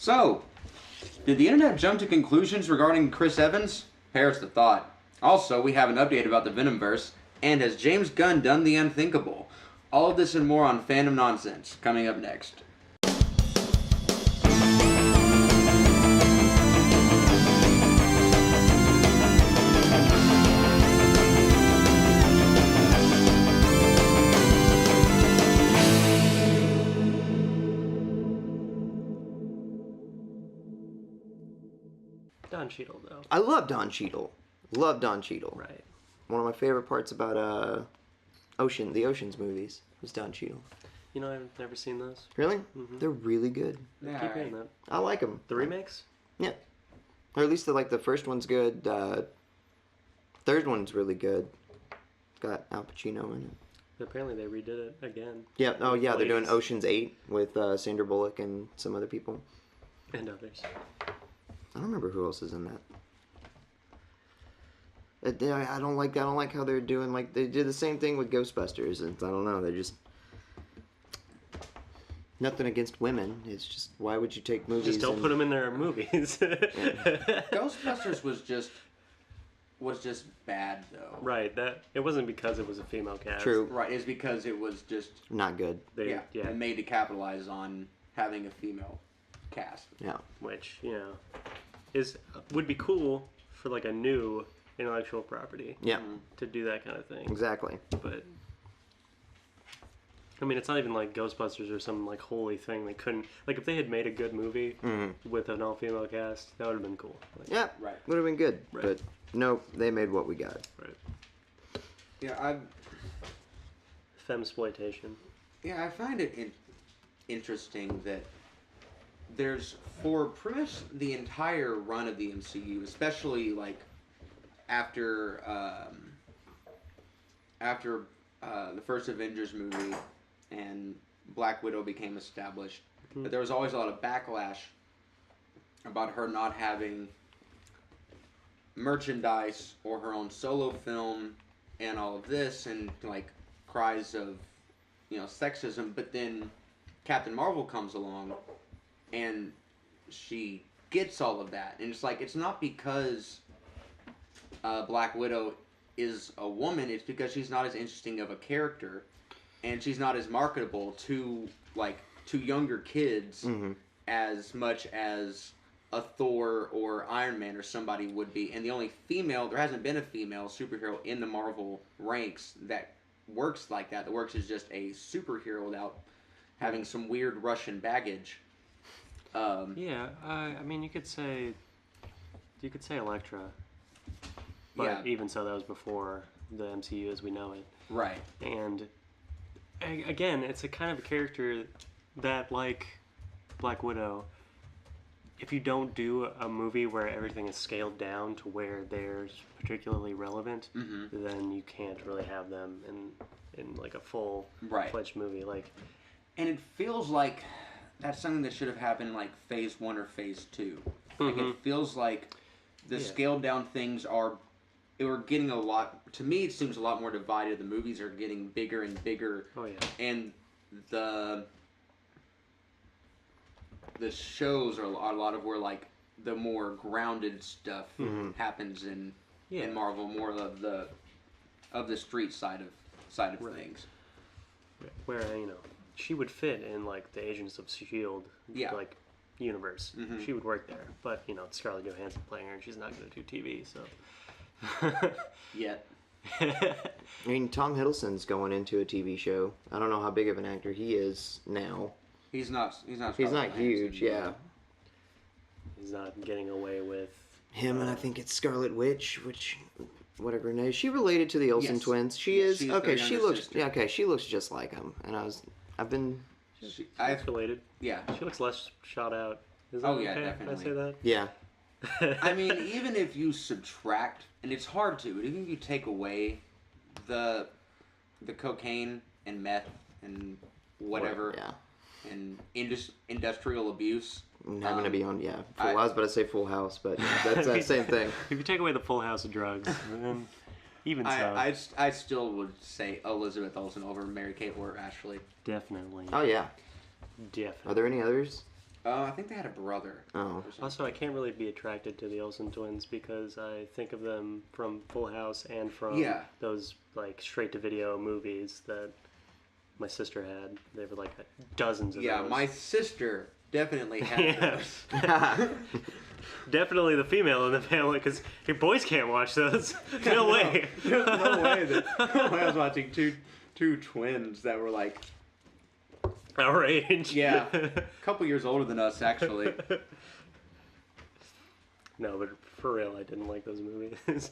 So, did the internet jump to conclusions regarding Chris Evans? Perish the thought. Also, we have an update about the Venomverse, and has James Gunn done the unthinkable? All of this and more on Fandom Nonsense, coming up next. Don Cheadle, though. I love Don Cheadle. Love Don Cheadle. Right. One of my favorite parts about the Ocean's movies was Don Cheadle. You know, I've never seen those. Really? Mm-hmm. They're really good. I keep hearing that. I like them. The remakes? Yeah. Or at least the first one's good. Third one's really good. It's got Al Pacino in it. Apparently they redid it again. Yeah. Oh, yeah. They're doing Ladies. Ocean's 8 with Sandra Bullock and some other people. And others. I don't remember who else is in that. I don't like how they're doing, they did the same thing with Ghostbusters, and I don't know, they're just nothing against women. It's just, why would you take movies Just don't put them in their movies. Ghostbusters was just bad, though. Right, that it wasn't because it was a female cast. True. Right, it's because it was just Not good. Yeah. and made to capitalize on having a female cast. Yeah. Which, would be cool for a new intellectual property. Yeah. To do that kind of thing. Exactly. But I mean, it's not even like Ghostbusters or some holy thing. They couldn't if they had made a good movie with an all-female cast, that would have been cool. Yeah. Right. Would have been good. Right. But nope, they made what we got. Right. Yeah, Femsploitation. I find it interesting that there's, for pretty much the entire run of the MCU, especially after the first Avengers movie and Black Widow became established, but there was always a lot of backlash about her not having merchandise or her own solo film and all of this, and cries of sexism. But then Captain Marvel comes along and she gets all of that, and it's not because Black Widow is a woman, it's because she's not as interesting of a character, and she's not as marketable to younger kids as much as a Thor or Iron Man or somebody would be. And the only there hasn't been a female superhero in the Marvel ranks that works like that. That works as just a superhero without having some weird Russian baggage. I mean, you could say Elektra. But even so, that was before the MCU as we know it. Right. And again, it's a kind of a character that, like Black Widow, if you don't do a movie where everything is scaled down to where they're particularly relevant, then you can't really have them in a full-fledged movie. And it feels like that's something that should have happened in phase 1 or phase 2. It feels like the scaled down things we're getting a lot, to me it seems a lot more divided. The movies are getting bigger and bigger. Oh yeah. And the shows are a lot of where the more grounded stuff happens in Marvel, more of the street side of things. Where she would fit in the Agents of S.H.I.E.L.D. universe. She would work there, but it's Scarlett Johansson playing her, and she's not going to do TV, so. Yet. I mean, Tom Hiddleston's going into a TV show. I don't know how big of an actor he is now. He's not huge, yeah. He's not getting away with him, and I think it's Scarlet Witch, whatever her name is. She related to the Olsen twins. She is. Okay, she looks. Sister. Yeah, okay, she looks just like him. And I've related. Yeah. She looks less shot out. Is that Oh yeah, okay? definitely. Can I say that? Yeah. I mean, even if you subtract, and it's hard to, but even if you take away the cocaine and meth and whatever, and industrial abuse, having to be on, I was about to say Full House, but that's that same thing. If you take away the Full House of drugs, then even so, I still would say Elizabeth Olsen over Mary Kate or Ashley. definitely. Oh yeah. Definitely. Are there any others? I think they had a brother. Oh. or something. Also, I can't really be attracted to the Olsen twins because I think of them from Full House and from those like straight-to-video movies that my sister had. They were like dozens of those. Yeah, my sister definitely had those. Definitely the female in the family, because your boys can't watch those. No way. There's no way that I was watching two twins that were like our age. Yeah, a couple years older than us, actually. No, but for real, I didn't like those movies.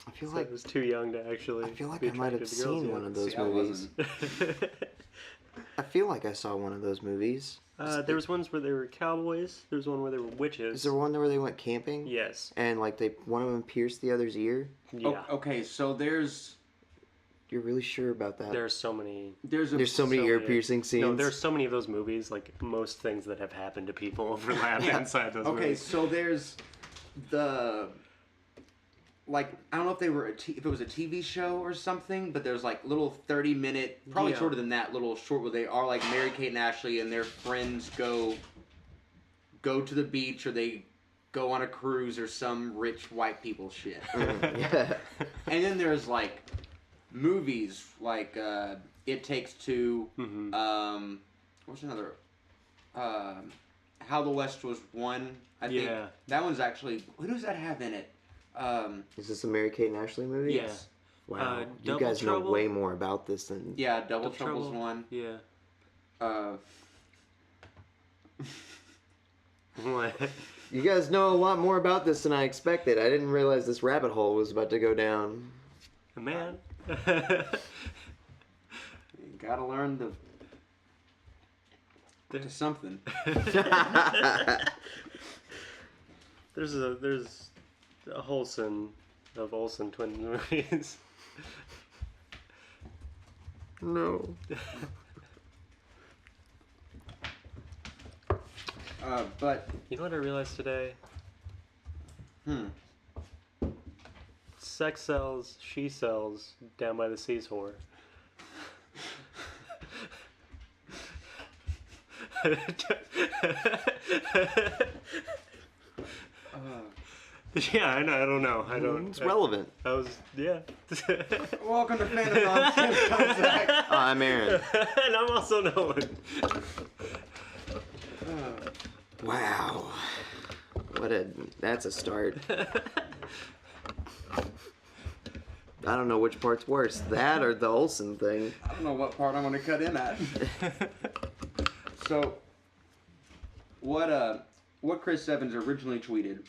I feel like I was too young to actually. I feel like be I might have attracted to girls seen yet. one of those See, I movies. wasn't. I feel like I saw one of those movies. There was ones where they were cowboys. There was one where they were witches. Is there one where they went camping? Yes. And like one of them pierced the other's ear? Yeah. Okay, so You're really sure about that? There's so many. There's so many ear piercing scenes. No, there's so many of those movies. Like most things that have happened to people overlap inside those movies. Okay, so there's the like I don't know if they were if it was a TV show or something, but there's like little 30-minute, probably shorter than that, little short where they are like Mary Kate and Ashley and their friends go to the beach or they go on a cruise or some rich white people shit. Yeah. And then there's like movies like It Takes Two. Mm-hmm. What's another? How the West Was Won. I think that one's actually. Who does that have in it? Is this a Mary Kate and Ashley movie? Yes. Wow. You Double guys know Trouble? way more about this than. Yeah, Double Trouble's one. Yeah. What? You guys know a lot more about this than I expected. I didn't realize this rabbit hole was about to go down. Man. You gotta learn to something. There's a whole son of Olsen twin movies. No. But You know what I realized today? Sex sells, she sells, down by the seas whore. Yeah, I know. I don't know. I don't. It's relevant. I was, yeah. welcome to Fandom Nonsense. Comes back. I'm Aaron. And I'm also Nolan. Wow. That's a start. I don't know which part's worse, that or the Olsen thing. I don't know what part I'm gonna cut in at. So, what Chris Evans originally tweeted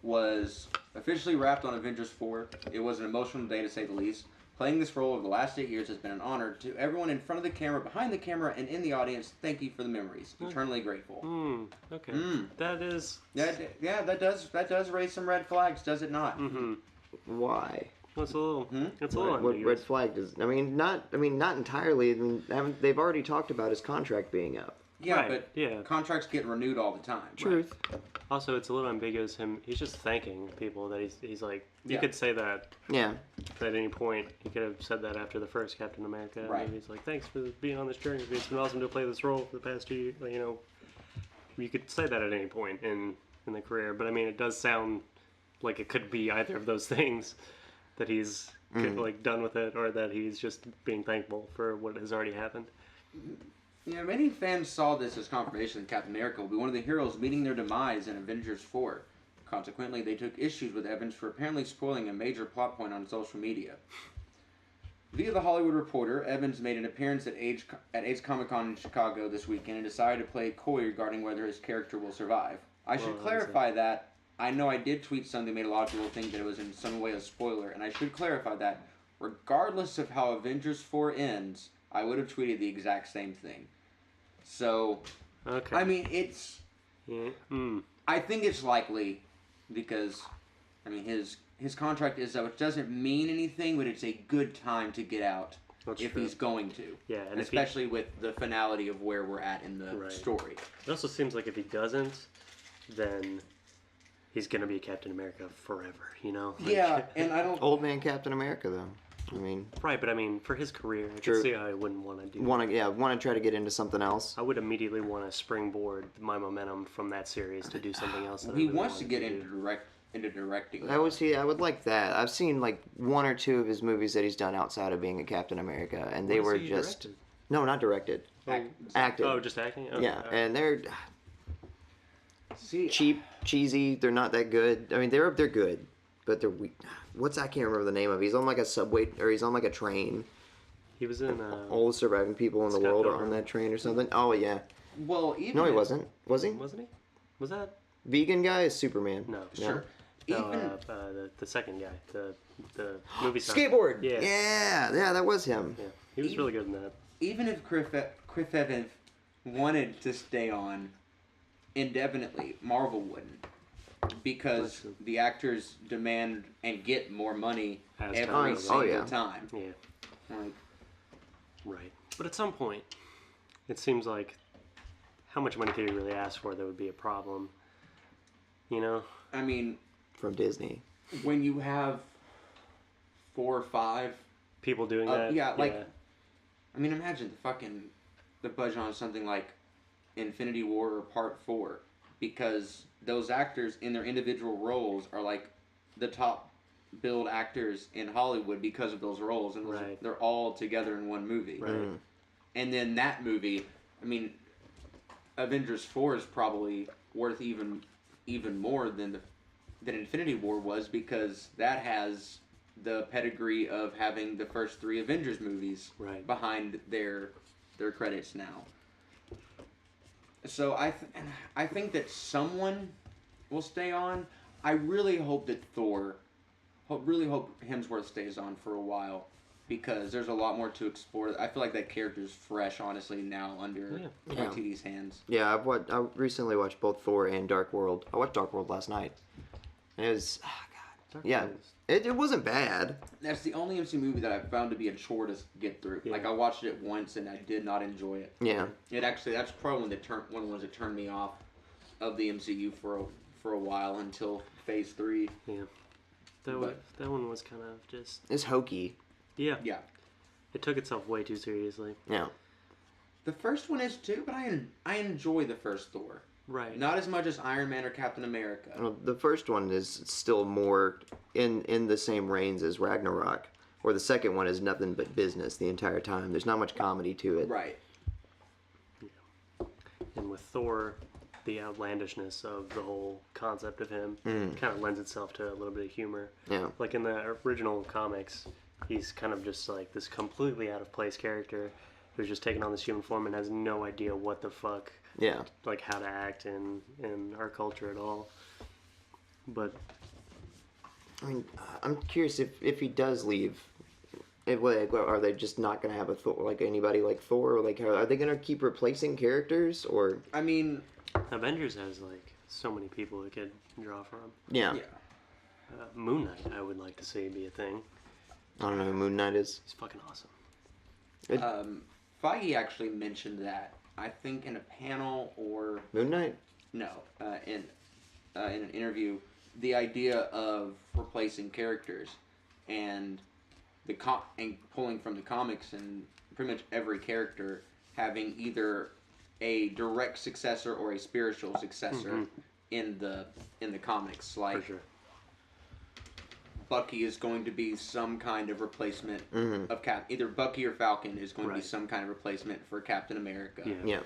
was officially wrapped on Avengers 4. It was an emotional day to say the least. Playing this role over the last 8 years has been an honor. To everyone in front of the camera, behind the camera, and in the audience, thank you for the memories. Eternally grateful. Okay. That is. Yeah, that does raise some red flags, does it not? Mm-hmm. Why? Well, it's a little. It's a little What ambiguous. red flag does? Not entirely. I mean, they've already talked about his contract being up. Yeah, Right, but contracts get renewed all the time. Truth. Also, it's a little ambiguous. He's just thanking people that he's like. You could say that. Yeah. At any point, he could have said that after the first Captain America. Right. And he's like, "Thanks for being on this journey. It's been awesome to play this role for the past 2 years." You know, you could say that at any point in the career, but I mean, it does sound like it could be either of those things. That he's like done with it, or that he's just being thankful for what has already happened. Yeah, many fans saw this as confirmation that Captain America will be one of the heroes meeting their demise in Avengers 4. Consequently, they took issues with Evans for apparently spoiling a major plot point on social media. Via The Hollywood Reporter, Evans made an appearance at AIDS Comic-Con in Chicago this weekend and decided to play coy regarding whether his character will survive. I should clarify that I know I did tweet something that made a lot of people think that it was in some way a spoiler, and I should clarify that regardless of how Avengers 4 ends, I would have tweeted the exact same thing. So, Okay. I mean, it's... Yeah. I think it's likely because, I mean, his contract is up, which doesn't mean anything, but it's a good time to get out if he's going to. Yeah, and especially with the finality of where we're at in the story. It also seems like if he doesn't, then he's gonna be Captain America forever. You know. Like, Yeah, and I don't. Old man Captain America though. I mean, Right, but I mean, for his career, I True. can see how he wouldn't want to do. want to try to get into something else. I would immediately want to springboard my momentum from that series to do something else. That I He really wants to wanted get do. into directing. I would like that. I've seen like 1 or 2 of his movies that he's done outside of being a Captain America, and they What were has he just directed? no, not directed, acted. Oh, just acting. Oh, Yeah, okay. and they're See, cheap, cheesy. They're not that good. I mean, they're good, but they're weak. I can't remember the name of. He's on like a subway, or he's on like a train. He was in. All the surviving people in the Scott world are Pilgrim. on that train or something. Oh yeah. well, even No, he if- wasn't. Was he? Wasn't he? Was that? Vegan guy is Superman. No. Sure. No, Even the second guy, the movie star. Skateboard. Yeah. Yeah, that was him. Yeah, he was really good in that. even if Chris Evans wanted to stay on indefinitely, Marvel wouldn't, because the actors demand and get more money As every time goes single on. yeah. time. Yeah. Like, Right. But at some point, it seems like how much money could he really ask for that would be a problem? You know? I mean, From Disney. when you have 4 or 5, People doing that. yeah, like, I mean, imagine the budget on something like Infinity War or Part 4, because those actors in their individual roles are like the top billed actors in Hollywood because of those roles, and Right. they're all together in one movie. Right. Mm. And then that movie, I mean, Avengers 4 is probably worth even more than Infinity War was, because that has the pedigree of having the first 3 Avengers movies Right. behind their credits now. So I think that someone will stay on. I really hope that really hope Hemsworth stays on for a while, because there's a lot more to explore. I feel like that character's fresh, honestly, now under Yeah. YTD's hands. Yeah, I recently watched both Thor and Dark World. I watched Dark World last night. And it was, Dark yeah, World is- it wasn't bad. That's the only MC movie that I found to be a chore to get through. Yeah. Like, I watched it once and I did not enjoy it. Yeah, That's probably one of the ones that turned me off of the MCU for a while, until Phase 3. Yeah. That one was kind of just. it's hokey. Yeah. Yeah. It took itself way too seriously. Yeah, The first one is too, but I enjoy the first Thor. Right. Not as much as Iron Man or Captain America. well, the first one is still more in the same reigns as Ragnarok, where the second one is nothing but business the entire time. There's not much comedy to it. Right. And with Thor, the outlandishness of the whole concept of him Mm. kind of lends itself to a little bit of humor. Yeah, Like in the original comics, he's kind of just like this completely out of place character who's just taken on this human form and has no idea what the fuck, yeah. like how to act in our culture at all. But I mean, I'm curious if he does leave. Are they just not gonna have a Thor, like anybody like Thor? Or like, are they gonna keep replacing characters, or I mean, Avengers has like so many people it could draw from. yeah? yeah. Moon Knight, I would like to see be a thing. I don't know who Moon Knight is. He's fucking awesome. Feige actually mentioned that, I think, in a panel, or Moon Knight. no, in an interview, the idea of replacing characters and and pulling from the comics, and pretty much every character having either a direct successor or a spiritual successor in the comics. For Like, sure. Bucky is going to be some kind of replacement Mhm. of either Bucky or Falcon is going to Right. be some kind of replacement for Captain America. Yeah.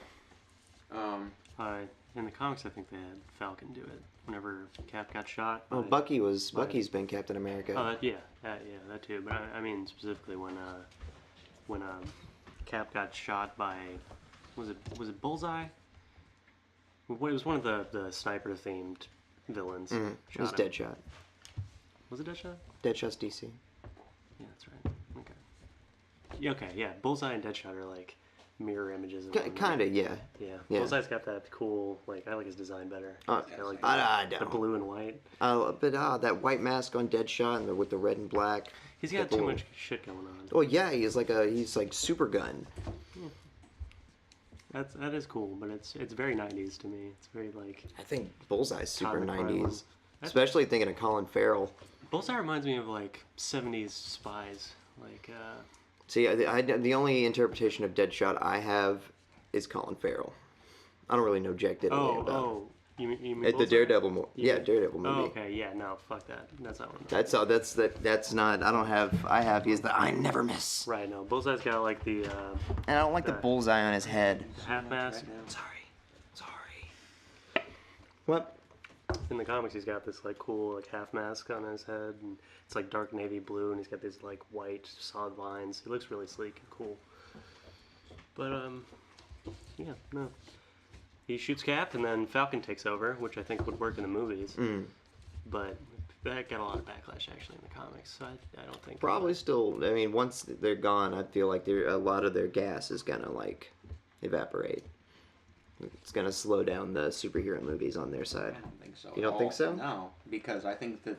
Yeah. In the comics, I think they had Falcon do it whenever Cap got shot. Well, by- Bucky's been Captain America. Oh, yeah, that too. But I mean specifically when Cap got shot by, was it Bullseye? It was one of the sniper themed villains. It was Shot him. Deadshot. Was it Deadshot? Deadshot's DC. Yeah, that's right. Okay. Yeah, okay, yeah. Bullseye and Deadshot are like mirror images. Of one Kind of, yeah. Yeah. Yeah. Bullseye's got that cool, like, I like his design better. Oh, He's got, like, I the don't. blue and white. But that white mask on Deadshot and with the red and black. He's got the too bull- much shit going on. Oh yeah, he's like Super Gun. That is cool, but it's very 90s to me. It's very like I think Bullseye's super Todd McFarlane. 90s. That's- Especially thinking of Colin Farrell. Bullseye reminds me of like 70s spies. Like, See, the only interpretation of Deadshot I have is Colin Farrell. I don't really know Jack Diddley about. You mean The Bullseye? Daredevil Daredevil movie. Oh, okay, yeah, no, fuck that. That's not one. That's not. I don't have. I have. He's the I never miss. Right, no, Bullseye's got like the. And I don't like the bullseye on his head. Half mask. Sorry. What? In the comics, he's got this like cool like half mask on his head, and it's like dark navy blue, and he's got these like white solid lines. He looks really sleek and cool. But yeah, no. He shoots Cap, and then Falcon takes over, which I think would work in the movies. But that got a lot of backlash actually in the comics, so I don't think. Probably still. I mean, once they're gone, I feel like a lot of their gas is gonna like evaporate. It's gonna slow down the superhero movies on their side. I don't think so. You don't think so? No, because I think that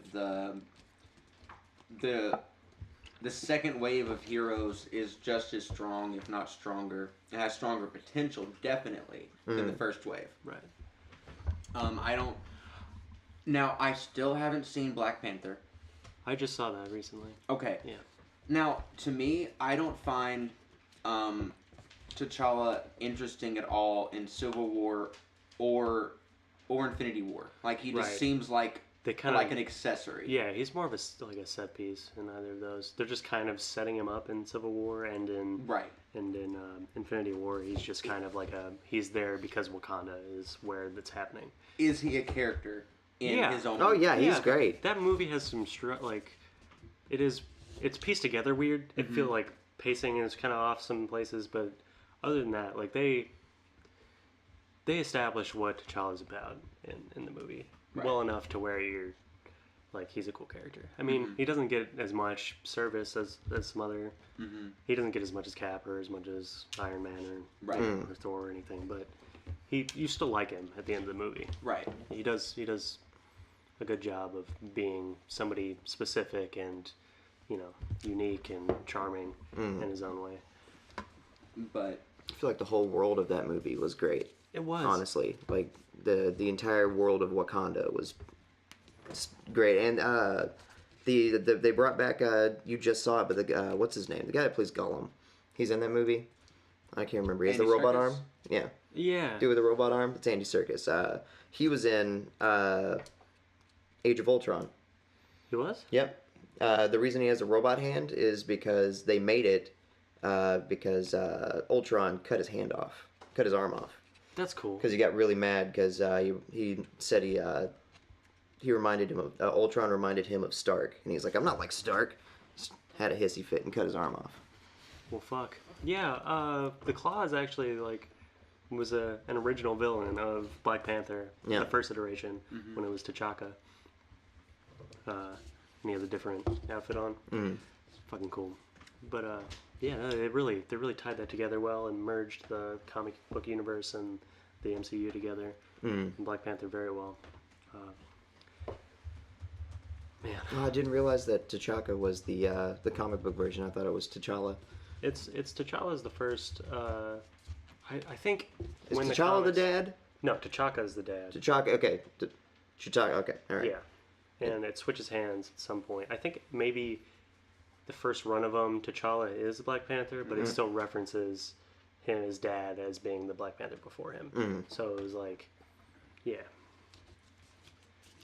the second wave of heroes is just as strong, if not stronger. It has stronger potential, definitely, than the first wave. Right. I don't. Now, I still haven't seen Black Panther. I just saw that recently. Okay. Yeah. Now, to me, I don't find T'Challa interesting at all in Civil War or Infinity War. Like, he just seems like an accessory. Yeah, he's more of a set piece in either of those. They're just kind of setting him up in Civil War and in Infinity War. He's just kind of like he's there because Wakanda is where that's happening. Is he a character in his own? Oh yeah, he's great. That movie has some it's pieced together weird. I feel like pacing is kind of off some places, but other than that, like they establish what T'Challa's about in the movie well enough to where you're like, he's a cool character. I mean, he doesn't get as much service as some other. He doesn't get as much as Cap or as much as Iron Man or Thor or anything, but you still like him at the end of the movie. Right. He does a good job of being somebody specific and unique and charming in his own way. But I feel like the whole world of that movie was great. It was, honestly, like the entire world of Wakanda was great, and they brought back you just saw it, but the what's his name? The guy that plays Gollum, he's in that movie. I can't remember. He has the robot arm. Yeah. Dude with the robot arm. It's Andy Serkis. He was in Age of Ultron. He was? Yep. The reason he has a robot hand is because they made it because Ultron cut his arm off. That's cool. Because he got really mad because he said he reminded him of Ultron reminded him of Stark, and he's like, I'm not like Stark. Just had a hissy fit and cut his arm off. Well, fuck. Yeah, the Claws actually was an original villain of Black Panther, the first iteration when it was T'Chaka. And he has a different outfit on. Fucking cool. But yeah, they really tied that together well and merged the comic book universe and the MCU together. And Black Panther very well. Man, I didn't realize that T'Chaka was the comic book version. I thought it was T'Challa. It's T'Challa's the first. I think. Is T'Challa the dad? No, T'Chaka's the dad. T'Chaka, okay. T'Chaka, okay, all right. Yeah, and it switches hands at some point. I think maybe the first run of them, T'Challa is the Black Panther, but it still references him and his dad as being the Black Panther before him. So it was like, yeah.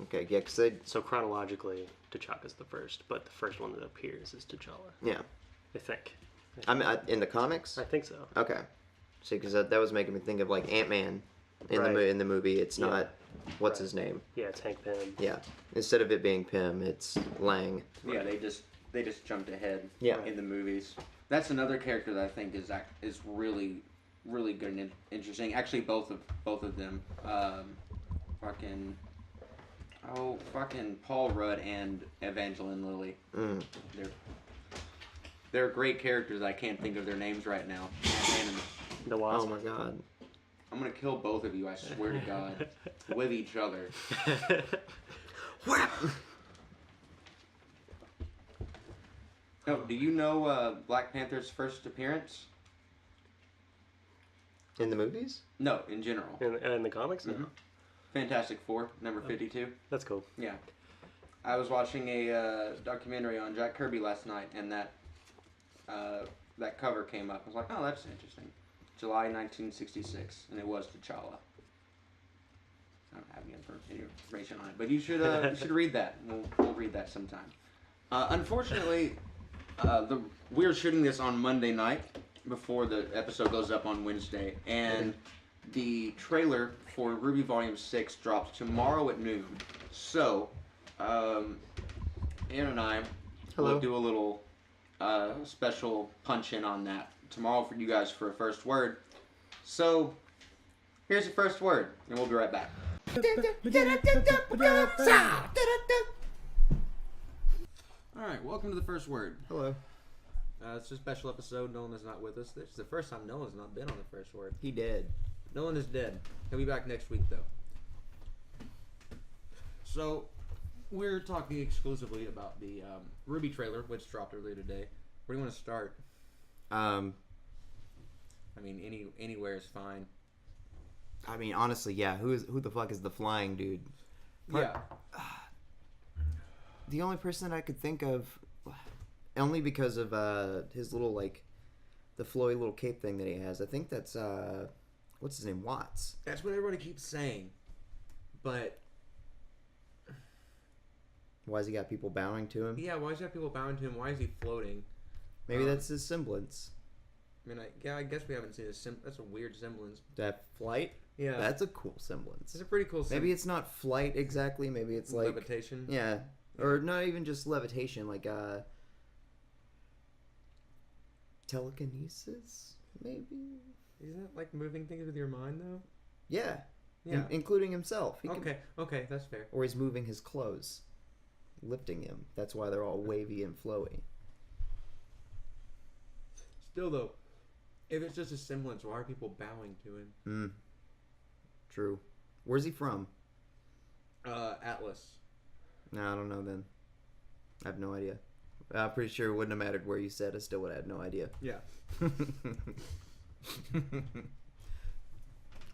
Okay, yeah, because So chronologically, T'Chaka's the first, but the first one that appears is T'Challa. Yeah. I think. In the comics? I think so. Okay. See, because that was making me think of like Ant-Man in the movie. It's not what's his name. Yeah, it's Hank Pym. Yeah. Instead of it being Pym, it's Lang. Yeah, they just jumped ahead in the movies. That's another character that I think is really, really good and interesting. Actually, both of them. Fucking Paul Rudd and Evangeline Lilly. They're great characters. I can't think of their names right now. The Wasp. Oh my god. I'm gonna kill both of you, I swear to God. With each other. Whap! Oh, do you know Black Panther's first appearance? In the movies? No, in general. In the comics? No. Fantastic Four, number 52. That's cool. Yeah. I was watching a documentary on Jack Kirby last night, and that that cover came up. I was like, oh, that's interesting. July 1966, and it was T'Challa. I don't have any information on it, but you should read that. We'll read that sometime. Unfortunately, we're shooting this on Monday night before the episode goes up on Wednesday, and the trailer for RWBY Volume 6 drops tomorrow at noon. So, Ann and I will do a little special punch-in on that tomorrow for you guys for a first word. So, here's your first word, and we'll be right back. Alright, welcome to the first word. Hello. It's a special episode. Nolan is not with us. This is the first time Nolan's not been on the first word. He dead. Nolan is dead. He'll be back next week, though. So, we're talking exclusively about the RWBY trailer, which dropped earlier today. Where do you want to start? I mean, anywhere is fine. I mean, honestly, yeah. Who the fuck is the flying dude? Yeah. The only person that I could think of, only because of his little, like, the flowy little cape thing that he has. I think that's what's his name, Watts. That's what everybody keeps saying, but why has he got people bowing to him? yeah, why is he have people bowing to him? Why is he floating? Maybe that's his semblance. I mean, I guess we haven't seen that's a weird semblance. That flight? Yeah, That's a cool semblance. it's a pretty cool. Maybe it's not flight exactly. Maybe it's like levitation. Yeah, or not even just levitation. Like telekinesis, maybe. Isn't it like moving things with your mind though? Yeah. Yeah. Including himself. Okay, that's fair. Or he's moving his clothes, lifting him. That's why they're all wavy and flowy. Still though, if it's just a semblance, why are people bowing to him? True. Where's he from? Atlas. No, I don't know then. I have no idea. I'm pretty sure it wouldn't have mattered where you said. I still would have had no idea. Yeah.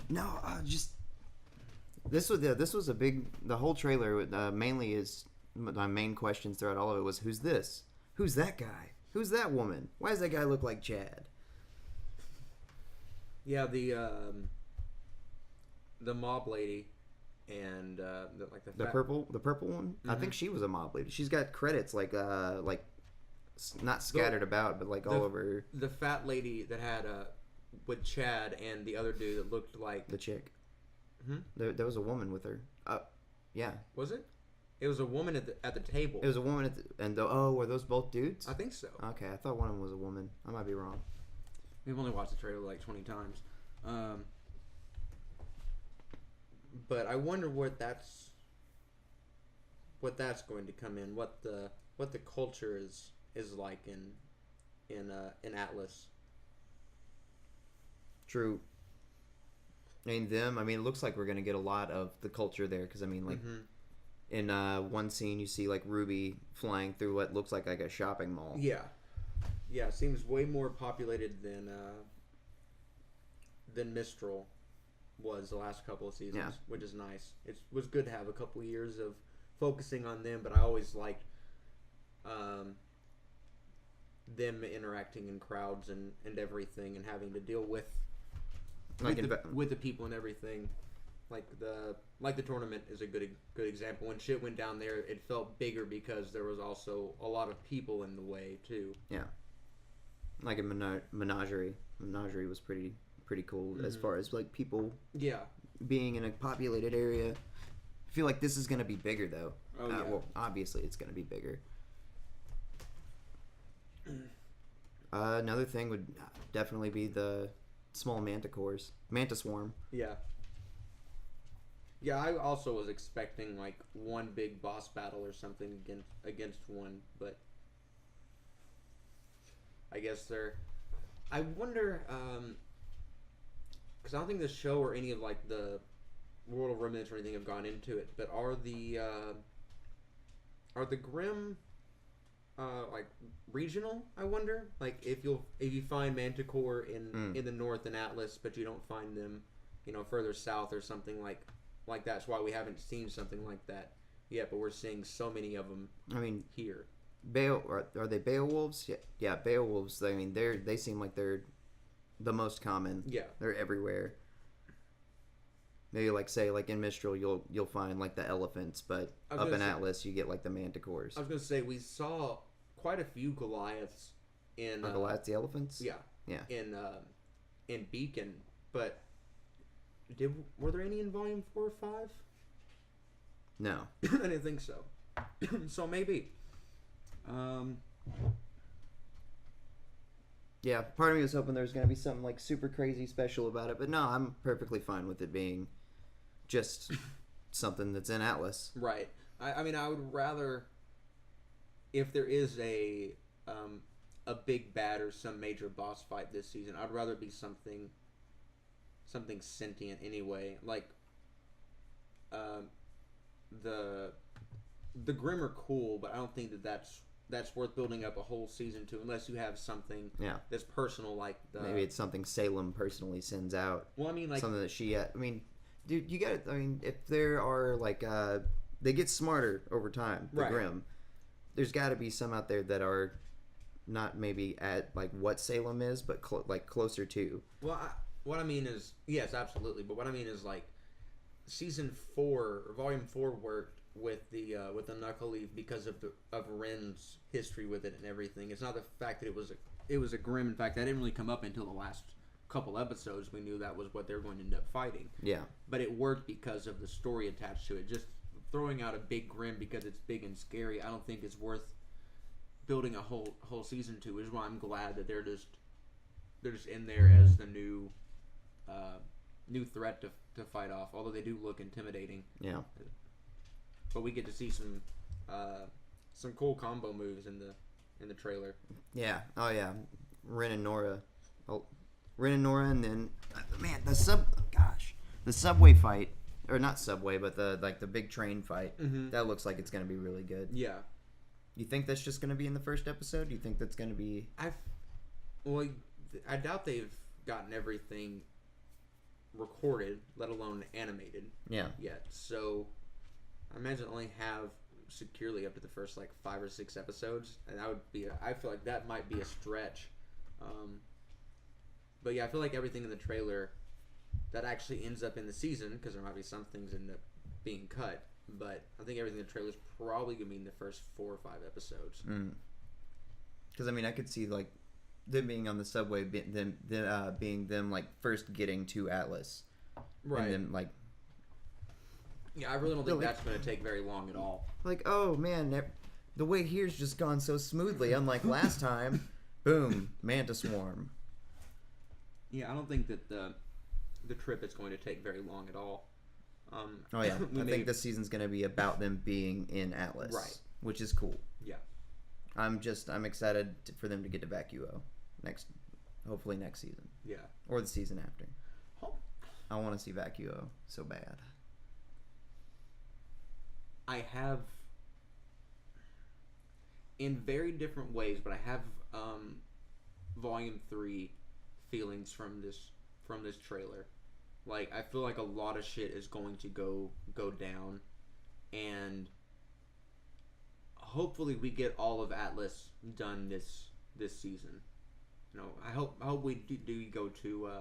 No, just this was a big. The whole trailer mainly is my main questions throughout all of it was who's this? Who's that guy? Who's that woman? Why does that guy look like Chad? Yeah, the mob lady and the purple one. Mm-hmm. I think she was a mob lady. She's got credits like not scattered about, but like all over. The fat lady that had with Chad and the other dude that looked like the chick. Hmm? There was a woman with her. Yeah. Was it? It was a woman at the table. It was a woman were those both dudes? I think so. Okay, I thought one of them was a woman. I might be wrong. We've only watched the trailer like 20 times. But I wonder what that's going to come in. What the culture is like in Atlas. True. I mean, it looks like we're going to get a lot of the culture there because, I mean, like, in one scene you see, like, RWBY flying through what looks like a shopping mall. Yeah. Yeah, it seems way more populated than Mistral was the last couple of seasons, which is nice. It was good to have a couple of years of focusing on them, but I always liked them interacting in crowds and everything and having to deal with the people and everything. Like the tournament is a good example. When shit went down there, it felt bigger because there was also a lot of people in the way too. Yeah, like a menagerie. Menagerie was pretty cool as far as like people. Yeah, being in a populated area. I feel like this is gonna be bigger though. Oh yeah. Well, obviously it's gonna be bigger. Another thing would definitely be the small mantis swarm. Yeah. Yeah, I also was expecting like one big boss battle or something against one, but I guess I wonder, because I don't think the show or any of like the World of Remnants or anything have gone into it, but are the Grimm like regional? I wonder, like if you find Manticore in the north in Atlas, but you don't find them, further south or something like that's why we haven't seen something like that yet. But we're seeing so many of them. I mean, here are they Beowulfs? Yeah, Beowulfs. I mean, they seem like they're the most common. Yeah. They're everywhere. Maybe like say like in Mistral you'll find like the elephants, but up in Atlas you get like the manticores. I was gonna say we saw quite a few Goliaths in Goliaths, the elephants. Yeah. Yeah. In Beacon, but were there any in Volume 4 or 5? No. I didn't think so. So maybe. Yeah, part of me was hoping there was going to be something like super crazy special about it, but no, I'm perfectly fine with it being just something that's in Atlas. Right. I mean, I would rather, if there is a big bad or some major boss fight this season, I'd rather it be something sentient anyway. Like, the Grimm are cool, but I don't think that's worth building up a whole season to unless you have something that's personal, like maybe it's something Salem personally sends out. Well, I mean, like something that she. I mean, dude, you got. I mean, if there are like, they get smarter over time. The Grimm, there's got to be some out there that are not maybe at like what Salem is, but like closer to. Well, what I mean is yes, absolutely. But what I mean is like season 4 or volume 4 worked with the Knuckle Leaf because of Ren's history with it and everything. It's not the fact that it was a Grimm. In fact, that didn't really come up until the last couple episodes. We knew that was what they were going to end up fighting. Yeah. But it worked because of the story attached to it. Just throwing out a big Grimm because it's big and scary, I don't think it's worth building a whole season to. Is why I'm glad that they're just in there as the new threat to fight off. Although they do look intimidating. Yeah. But we get to see some cool combo moves in the trailer. Yeah. Oh yeah. Ren and Nora, and then man, the subway fight, or not subway, but the big train fight. Mm-hmm. That looks like it's gonna be really good. Yeah. You think that's just gonna be in the first episode? Do you think that's gonna be? I doubt they've gotten everything recorded, let alone animated. Yeah. Yet, so I imagine only have securely up to the first like 5 or 6 episodes, and that would be. I feel like that might be a stretch. But yeah, I feel like everything in the trailer that actually ends up in the season, because there might be some things end up being cut. But I think everything in the trailer is probably gonna be in the first 4 or 5 episodes. Because I mean, I could see like them being on the subway, being them like first getting to Atlas, right? And then like. Yeah, I really don't think that's going to take very long at all. Like, oh man, the way here's just gone so smoothly. Unlike last time, boom, Manta Swarm. Yeah, I don't think that the trip is going to take very long at all. Oh yeah, I think this season's going to be about them being in Atlas, right? Which is cool. Yeah, I'm excited for them to get to Vacuo hopefully next season. Yeah, or the season after. I want to see Vacuo so bad. I have, in very different ways, but I have Volume 3 feelings from this trailer. Like, I feel like a lot of shit is going to go down, and hopefully we get all of Atlas done this season. You know, I hope we do go to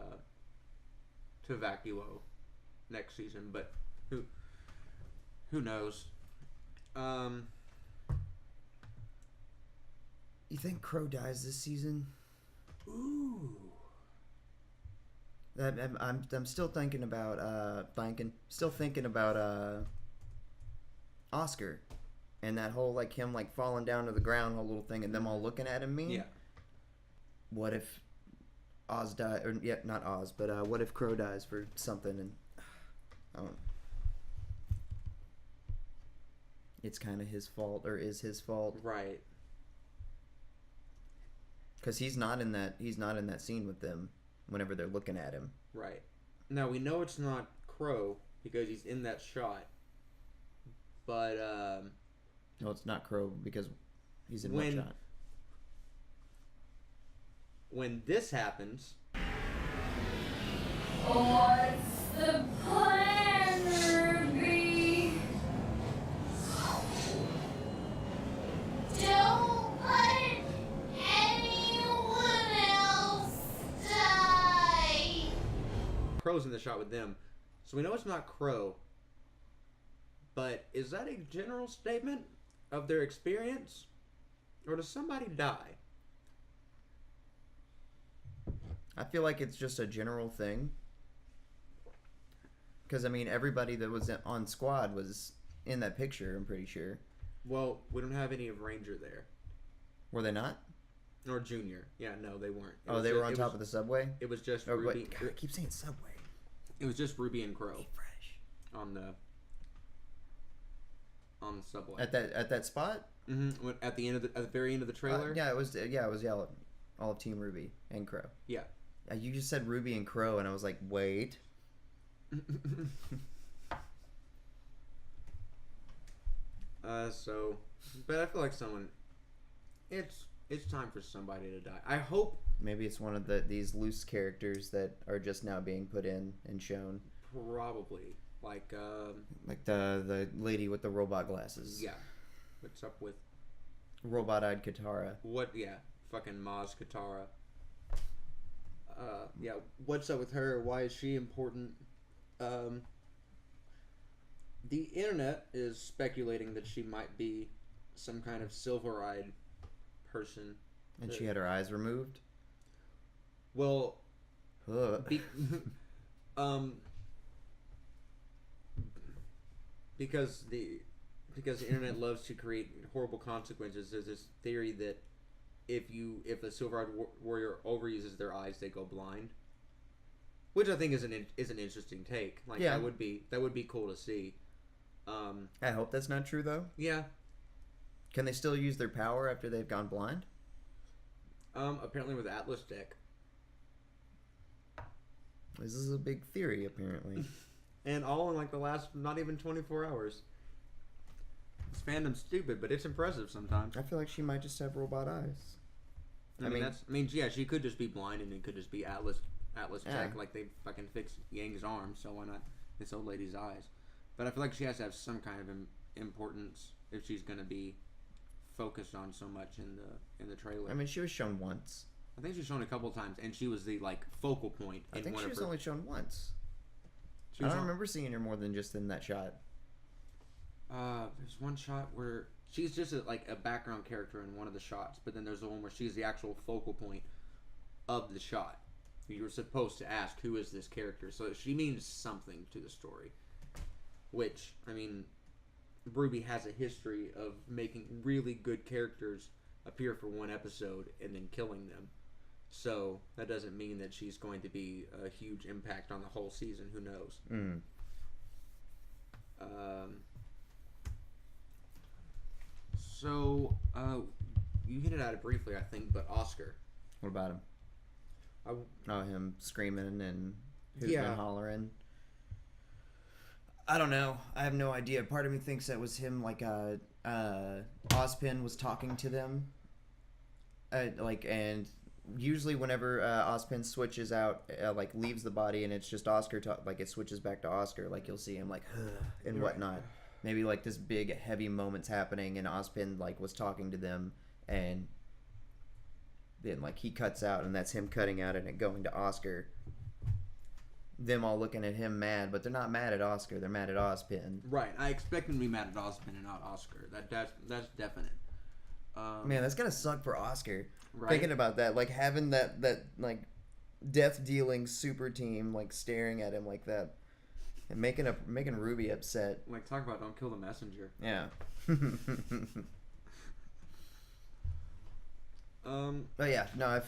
Vacuo next season, but who knows? You think Crow dies this season? Ooh. I'm still thinking about Oscar, and that whole like him like falling down to the ground, whole little thing, and them all looking at him. Yeah. What if Oz dies? Or yeah, not Oz, but what if Crow dies for something? And I don't. It's kind of his fault, or is his fault, right? Because he's not in that scene with them whenever they're looking at him. Right. Now we know it's not Crow because he's in that shot. But no, it's not Crow because he's in one shot. When this happens, what's the plan, RWBY? Don't Crow's in the shot with them, so we know it's not Crow. But is that a general statement of their experience, or does somebody die? I feel like it's just a general thing. Because, I mean, everybody that was on squad was in that picture, I'm pretty sure. Well, we don't have any of Ranger there. Were they not? Or Junior. Yeah, no, they weren't. They were on top of the subway? It was just Oh, Ruby. wait, God, I keep saying subway. It was just Ruby and Crow Eat fresh. on the subway. At that spot? Mm-hmm. At the very end of the trailer. It was all of Team Ruby and Crow. Yeah. You just said Ruby and Crow, and I was like, wait. But I feel like it's time for somebody to die. I hope maybe it's one of these loose characters that are just now being put in and shown. Probably like the lady with the robot glasses. Yeah. What's up with robot-eyed Katara? Fucking Maz Katara. Yeah, what's up with her? Why is she important? The internet is speculating that she might be some kind of silver-eyed person. And she had her eyes removed? Well, because the internet loves to create horrible consequences, there's this theory that if a silver-eyed warrior overuses their eyes, they go blind. Which I think is an interesting take. Like, yeah. that would be cool to see. I hope that's not true, though. Yeah. Can they still use their power after they've gone blind? Apparently with Atlas Deck. This is a big theory, apparently. And all in like the last not even 24 hours. This fandom's stupid, but it's impressive sometimes. I feel like she might just have robot eyes. Yeah, she could just be blind, and it could just be Atlas Tech, like they fucking fixed Yang's arm, so why not this old lady's eyes? But I feel like she has to have some kind of importance if she's gonna be focused on so much in the trailer. I mean, she was shown once. I think she was shown a couple of times, and she was the like focal point. I think she was only shown once. I don't remember seeing her more than just in that shot. There's one shot where she's just a background character in one of the shots, but then there's the one where she's the actual focal point of the shot. You were supposed to ask, who is this character? So she means something to the story. Which, I mean, RWBY has a history of making really good characters appear for one episode and then killing them. So that doesn't mean that she's going to be a huge impact on the whole season. Who knows? Mm. So, you hinted at it briefly, I think, but Oscar. What about him? Him screaming and who's Yeah. been hollering. I don't know. I have no idea. Part of me thinks that was him, like, Ozpin was talking to them. And usually whenever Ozpin switches out, leaves the body and it's just Oscar, it switches back to Oscar, like, you'll see him, like, and whatnot. Maybe, like, this big, heavy moment's happening and Ozpin, like, was talking to them and then, like, he cuts out and that's him cutting out and it going to Oscar. Them all looking at him mad, but they're not mad at Oscar. They're mad at Ozpin. Right. I expect them to be mad at Ozpin and not Oscar. That's definite. Man, that's gonna suck for Oscar. Right? Thinking about that, like having that like death dealing super team like staring at him like that, and making RWBY upset. Like, talk about don't kill the messenger. Yeah. But yeah, no, I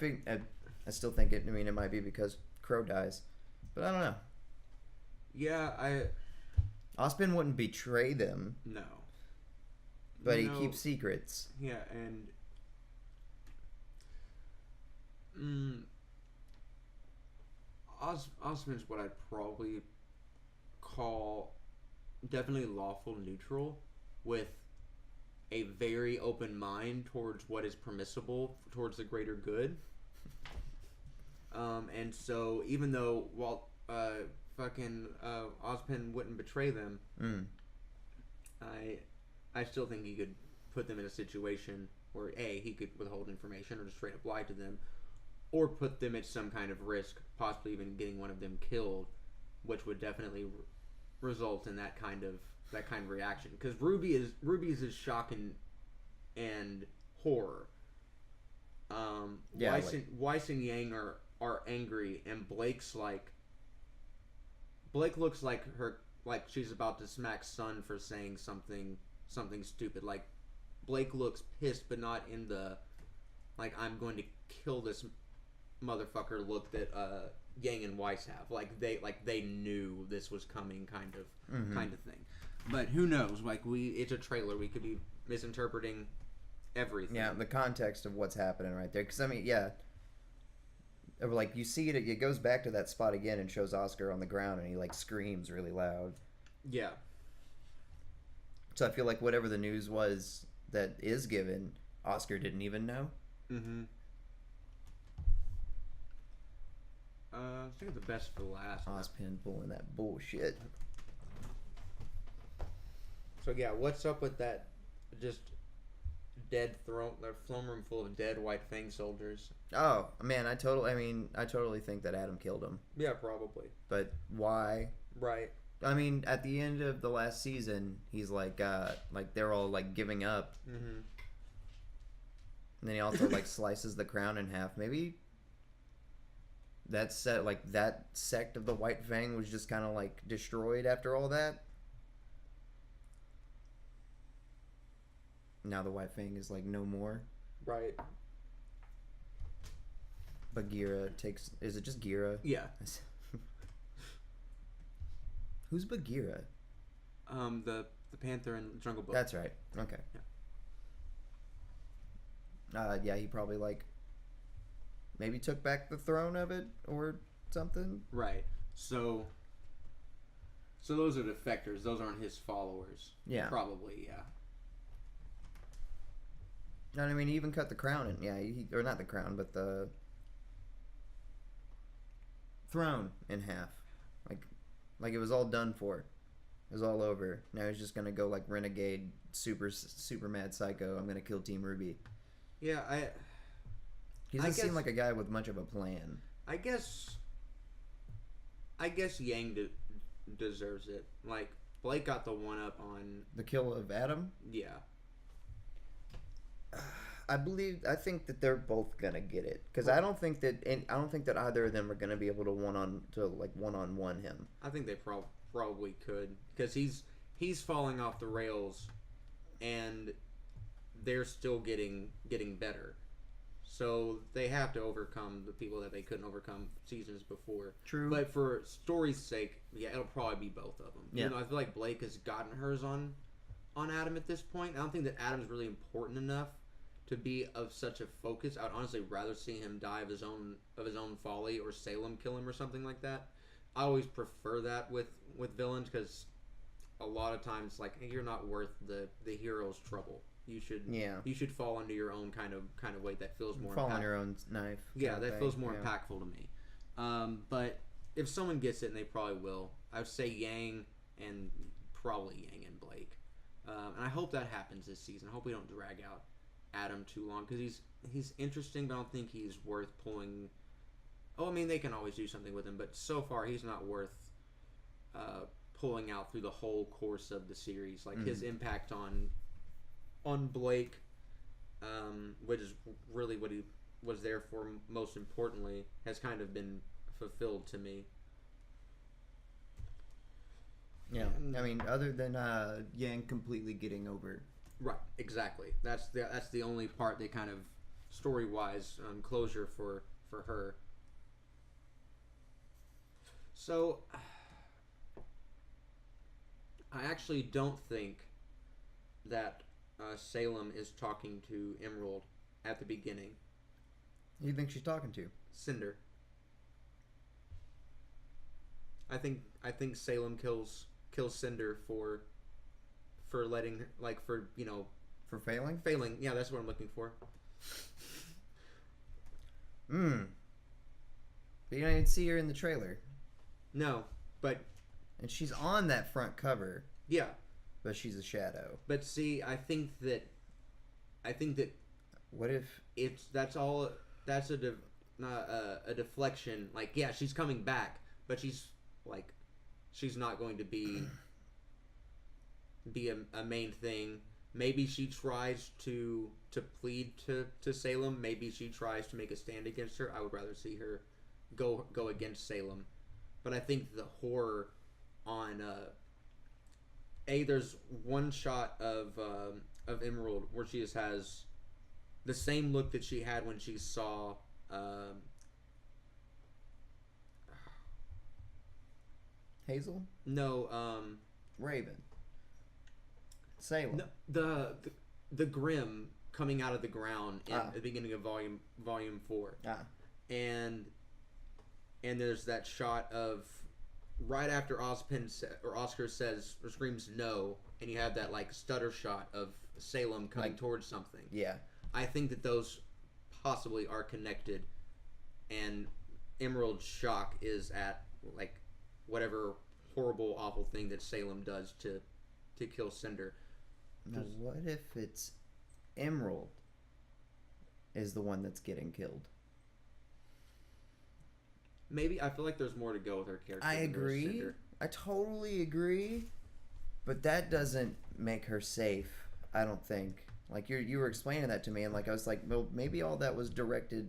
still think it. I mean, it might be because Crow dies, but I don't know. Yeah, Ozpin wouldn't betray them. No. But he keeps secrets. Yeah, and Ozpin's what I'd probably call definitely lawful neutral, with a very open mind towards what is permissible towards the greater good. And so even though Ozpin wouldn't betray them, I still think he could put them in a situation where he could withhold information or just straight up lie to them, or put them at some kind of risk, possibly even getting one of them killed, which would definitely result in that kind of reaction. Because Ruby's is shock and horror. Weiss and Yang are angry, and Blake looks like she's about to smack Sun for saying something stupid. Like, Blake looks pissed, but not in the I'm going to kill this motherfucker look that Yang and Weiss have. They knew this was coming, kind of thing. But who knows? It's a trailer. We could be misinterpreting everything. Yeah, the context of what's happening right there. Because you see it goes back to that spot again and shows Oscar on the ground, and he screams really loud. Yeah. So I feel like whatever the news was that is given, Oscar didn't even know. Mm-hmm. I think the best for last. Ozpin pulling that bullshit. So yeah, what's up with that? Just dead throne room full of dead White Fang soldiers. Oh man, I totally think that Adam killed him. Yeah, probably. But why? Right. I mean, at the end of the last season, he's they're all giving up. Mm-hmm. And then he also slices the crown in half. Maybe that sect of the White Fang was just kind of destroyed after all that. Now the White Fang is no more. Right. But Gira takes. Is it just Gira? Yeah. Who's Bagheera? The Panther in Jungle Book. That's right. Okay. Yeah, he probably maybe took back the throne of it or something. Right. So those are defectors. Those aren't his followers. Yeah. Probably. Yeah. And I mean, he even cut the crown in. Yeah, or not the crown, but the throne in half. Like it was all done for. It was all over. Now he's just gonna go renegade, super mad psycho. I'm gonna kill Team RWBY. Yeah, He doesn't seem like a guy with much of a plan. I guess Yang deserves it. Blake got the one up on The kill of Adam. Yeah. I think that they're both gonna get it because I don't think that either of them are gonna be able to one-on-one him. I think they probably could because he's falling off the rails, and they're still getting better. So they have to overcome the people that they couldn't overcome seasons before. True. But for story's sake, yeah, it'll probably be both of them. Yeah. I feel like Blake has gotten hers on Adam at this point. I don't think that Adam's really important enough to be of such a focus. I would honestly rather see him die of his own folly, or Salem kill him or something like that. I always prefer that with villains because a lot of times hey, you're not worth the hero's trouble. You should fall under your own kind of weight that feels more fall on your own knife. Yeah, that feels more impactful to me. But if someone gets it, and they probably will, I would say Yang, and probably Yang and Blake. And I hope that happens this season. I hope we don't drag out Adam too long because he's interesting, but I don't think he's worth pulling. Oh, I mean, they can always do something with him, but so far he's not worth pulling out through the whole course of the series. His impact on Blake, which is really what he was there for most importantly, has kind of been fulfilled to me. Yeah, I mean, other than Yang completely getting over. Right, exactly. That's the only part they kind of story-wise closure for her. So I actually don't think that Salem is talking to Emerald at the beginning. Who do you think she's talking to? Cinder. I think Salem kills Cinder for letting for failing. Failing. Yeah, that's what I'm looking for. But you don't even see her in the trailer. No, but and she's on that front cover. Yeah. But she's a shadow. But see, I think that what if that's a deflection. Yeah, she's coming back, but she's she's not going to be a main thing. Maybe she tries to plead to Salem. Maybe she tries to make a stand against her. I would rather see her go against Salem. But I think the horror on there's one shot of Emerald where she just has the same look that she had when she saw Hazel? no Raven. Salem. no, the Grim coming out of the ground at the beginning of volume 4. And there's that shot of right after Oscar says or screams no, and you have that like stutter shot of Salem coming towards something. Yeah. I think that those possibly are connected, and Emerald's shock is at like whatever horrible, awful thing that Salem does to kill Cinder. Now, what if it's Emerald is the one that's getting killed? Maybe. I feel like there's more to go with her character. I agree. I totally agree. But that doesn't make her safe, I don't think. Like, you were explaining that to me, and like I was like, well, maybe all that was directed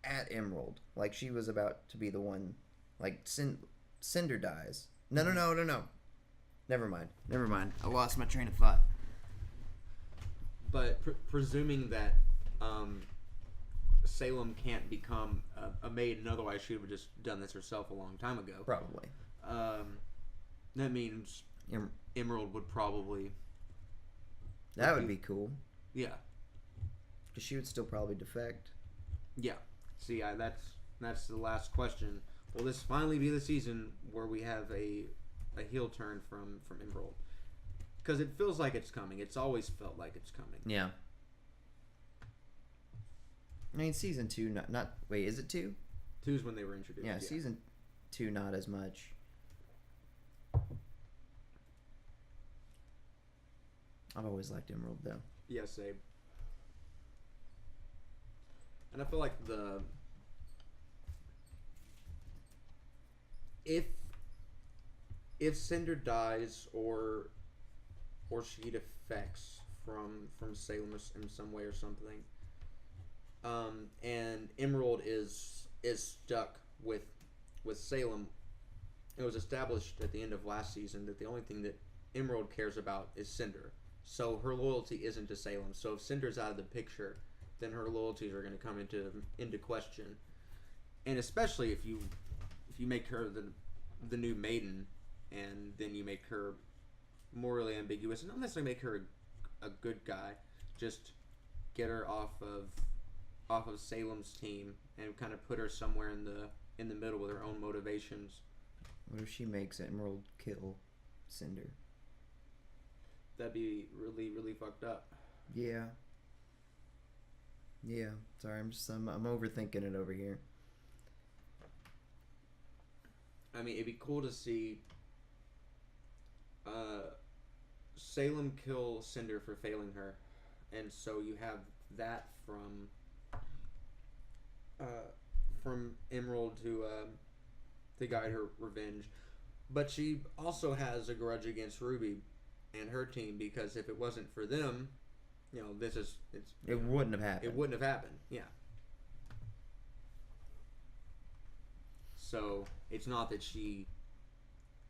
at Emerald. Like, she was about to be the one. Like, Cinder dies. No. Never mind. I lost my train of thought. But presuming that Salem can't become a maiden, otherwise she would have just done this herself a long time ago. Probably. That means Emerald would probably... That would be cool. Yeah. Because she would still probably defect. Yeah. See, that's the last question. Will this finally be the season where we have a heel turn from Emerald? Because it feels like it's coming. It's always felt like it's coming. Yeah. I mean, season 2, not wait, is it 2? 2 is when they were introduced. Yeah, season 2, not as much. I've always liked Emerald, though. Yeah, same. And I feel like if Cinder dies or she defects from Salem in some way or something, and Emerald is stuck with Salem, it was established at the end of last season that the only thing that Emerald cares about is Cinder. So her loyalty isn't to Salem. So if Cinder's out of the picture, then her loyalties are going to come into question. And especially if you make her the new maiden, and then you make her morally ambiguous, and not necessarily make her a good guy, just get her off of Salem's team and kind of put her somewhere in the middle with her own motivations. What if she makes Emerald kill Cinder? That'd be really, really fucked up. Yeah. Yeah. Sorry, I'm overthinking it over here. I mean, it'd be cool to see Salem kill Cinder for failing her, and so you have that from Emerald to guide her revenge. But she also has a grudge against RWBY and her team, because if it wasn't for them, it wouldn't have happened. It wouldn't have happened. Yeah. So it's not that she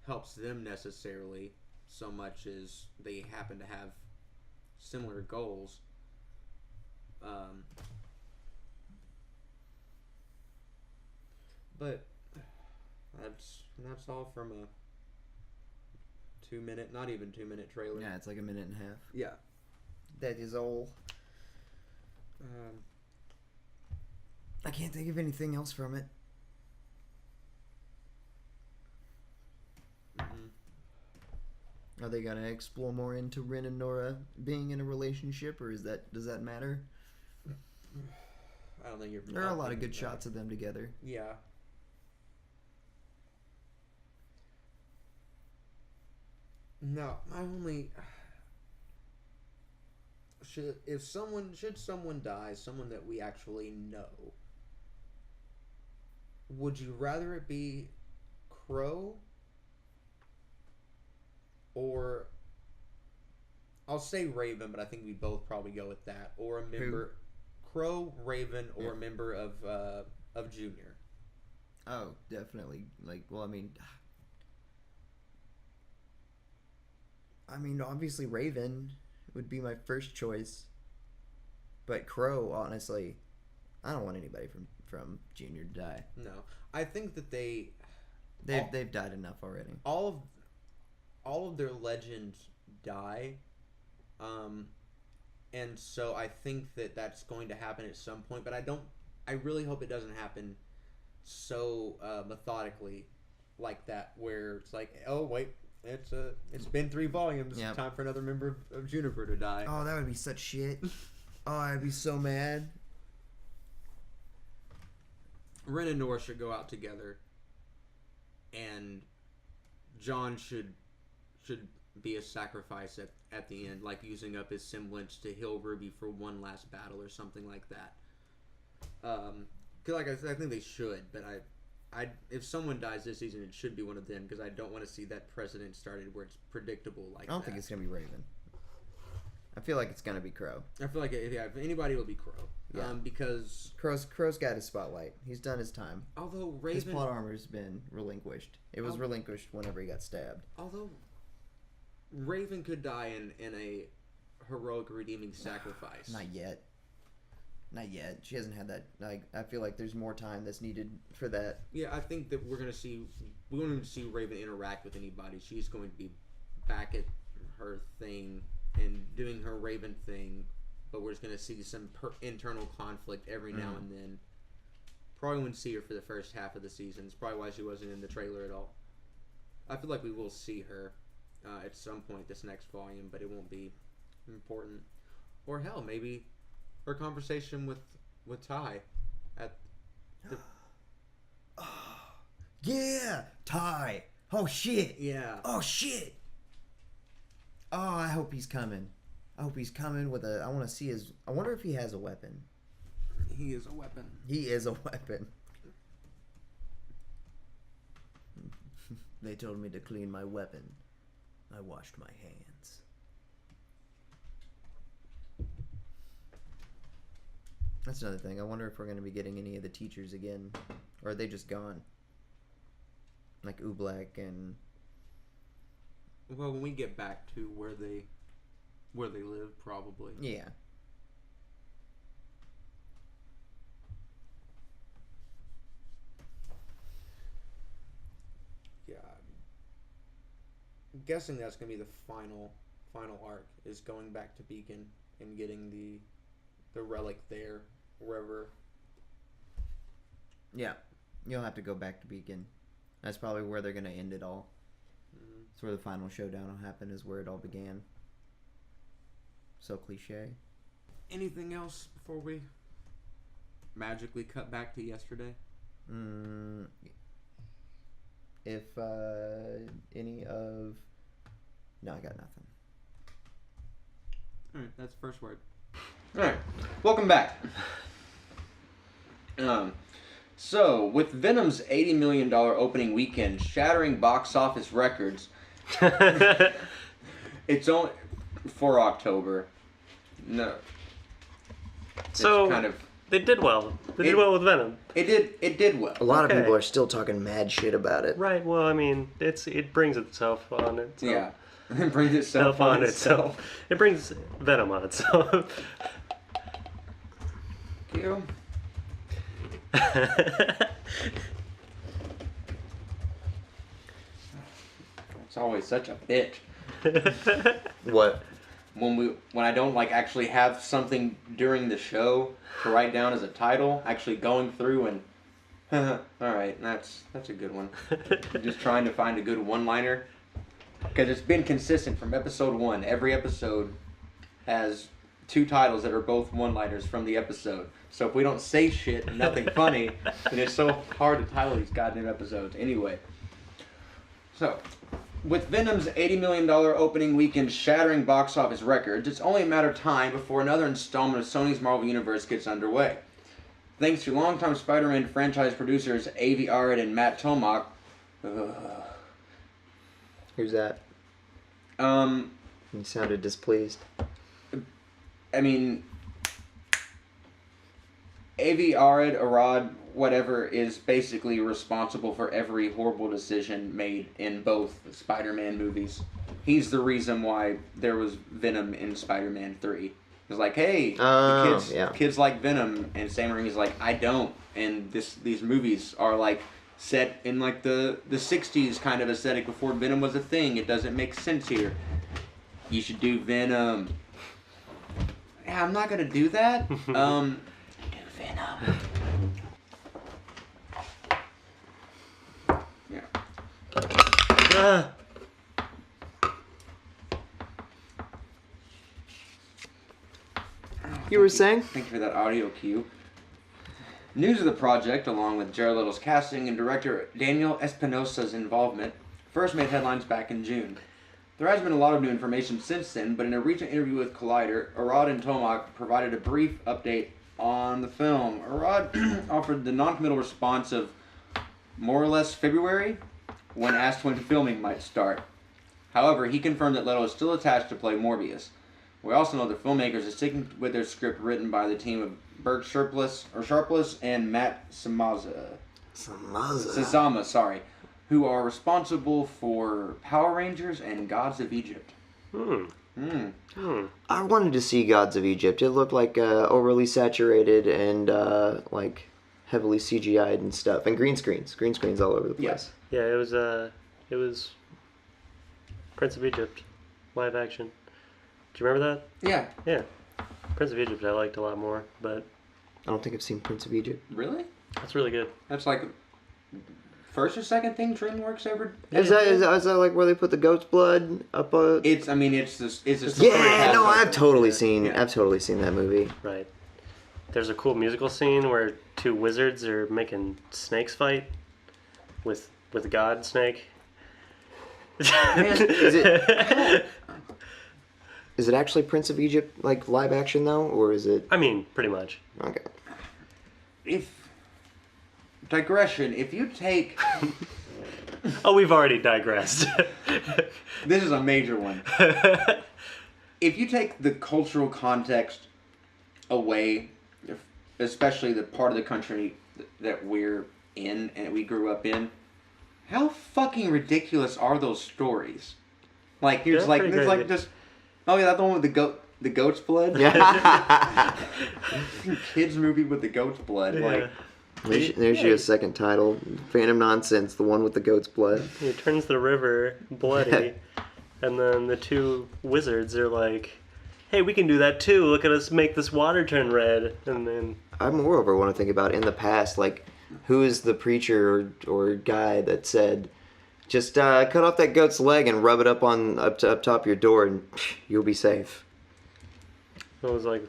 helps them necessarily so much as they happen to have similar goals. But that's all from a 2-minute, not even 2-minute trailer. Yeah, it's like a minute and a half. Yeah. That is all. I can't think of anything else from it. Mm-hmm. Are they gonna explore more into Rin and Nora being in a relationship, or does that matter? I don't think there are a lot of good shots of them together. Yeah. No, I only should someone die, someone that we actually know. Would you rather it be Crow or I'll say Raven, but I think we both probably go with that, or a member, Crow, Raven, or a member of Junior. Oh, definitely. Like, well, I mean, obviously Raven would be my first choice, but Crow, honestly, I don't want anybody from Junior to die. No, I think that they've died enough already. All of their legends die, and so I think that that's going to happen at some point. But I really hope it doesn't happen so methodically like that, where it's like, oh wait, it's been 3 volumes, time for another member of Juniper to die. Oh, that would be such shit. Oh, I'd be so mad. Ren and Nora should go out together, and John should be a sacrifice at the end, like using up his semblance to heal Ruby for one last battle or something like that. Cause like I said, I think they should, but I if someone dies this season, it should be one of them, because I don't want to see that precedent started where it's predictable like that. I don't think it's gonna be Raven. I feel like it's gonna be Crow. I feel like if anybody, will be Crow. Yeah. Because Crow's got his spotlight. He's done his time. Although Raven, his plot armor's been relinquished. It was relinquished whenever he got stabbed. Although Raven could die in a heroic redeeming sacrifice. Not yet. She hasn't had that. Like, I feel like there's more time that's needed for that. Yeah, I think that we won't even see Raven interact with anybody. She's going to be back at her thing and doing her Raven thing, but we're just going to see some internal conflict every now and then. Probably won't see her for the first half of the season. It's probably why she wasn't in the trailer at all. I feel like we will see her at some point this next volume, but it won't be important. Or hell, maybe her conversation with Ty at the... Yeah, Ty. Oh shit. Yeah. Oh shit. Oh, I hope he's coming. I hope he's coming with a... I want to see his... I wonder if he has a weapon. He is a weapon. He is a weapon. They told me to clean my weapon. I washed my hands. That's another thing. I wonder if we're going to be getting any of the teachers again. Or are they just gone? Like Oobleck and... Well, when we get back to where they live, probably. Yeah. Yeah. I'm guessing that's going to be the final arc, is going back to Beacon and getting the relic there, wherever. Yeah. You'll have to go back to Beacon. That's probably where they're going to end it all. Mm-hmm. It's where the final showdown will happen, is where it all began. So cliche. Anything else before we magically cut back to yesterday? If any of... No, I got nothing. Alright, that's the first word. Alright, welcome back. So, with Venom's $80 million opening weekend shattering box office records, it's only for October. No. So, kind of, they did well. They did well with Venom. It did well. A lot of people are still talking mad shit about it. Right, well, I mean, it brings itself on itself. Yeah. It brings itself on itself. It brings Venom on itself. Thank you. It's always such a bitch. What? When I don't actually have something during the show to write down as a title, actually going through and all right, that's a good one. Just trying to find a good one-liner, because it's been consistent from episode 1. Every episode has 2 titles that are both one-liners from the episode. So if we don't say shit, nothing funny, then it's so hard to title these goddamn episodes. Anyway, so with Venom's $80 million opening weekend shattering box office records, it's only a matter of time before another installment of Sony's Marvel Universe gets underway. Thanks to longtime Spider-Man franchise producers Avi Arad and Matt Tomak. Who's that? You sounded displeased. I mean, Arad, whatever, is basically responsible for every horrible decision made in both Spider-Man movies. He's the reason why there was Venom in Spider-Man 3. It's like, hey, kids like Venom, and Sam Raimi's like, I don't. And these movies are like set in like the 60s kind of aesthetic before Venom was a thing. It doesn't make sense here. You should do Venom. Yeah, I'm not gonna do that. Do Venom. Yeah. You were saying? Thank you for that audio cue. News of the project, along with Jared Leto's casting and director Daniel Espinosa's involvement, first made headlines back in June. There has been a lot of new information since then, but in a recent interview with Collider, Arad and Tomac provided a brief update on the film. Arad offered the non-committal response of more or less February, when asked when filming might start. However, he confirmed that Leto is still attached to play Morbius. We also know the filmmakers are sticking with their script written by the team of Bert Sharpless and Matt Sazama, who are responsible for Power Rangers and Gods of Egypt. I wanted to see Gods of Egypt. It looked like overly saturated and like heavily CGI'd and stuff, and green screens all over the place. Yeah, it was Prince of Egypt, live action. Do you remember that? Yeah. Yeah. Prince of Egypt I liked a lot more, but I don't think I've seen Prince of Egypt. Really? that's really good. That's like first or second thing DreamWorks ever. Is that like where they put the goat's blood up? It's this. Yeah, no, I've totally seen that movie. Right. There's a cool musical scene where two wizards are making snakes fight with God Snake. Is it actually Prince of Egypt, like live action though, or is it? I mean, pretty much. Okay. If you take... Oh, we've already digressed. This is a major one. If you take the cultural context away, especially the part of the country that we're in and we grew up in, how fucking ridiculous are those stories? Like, you're just like, it's like just... Oh yeah, that's the one with the goat's blood? Yeah. Kids movie with the goat's blood. Yeah. Like, There's your second title. Fandom Nonsense, the one with the goat's blood. He turns the river bloody, and then the two wizards are like, hey, we can do that too. Look at us make this water turn red. And then... I moreover want to think about in the past, like, who is the preacher or guy that said, just cut off that goat's leg and rub it up top of your door and you'll be safe. It was like...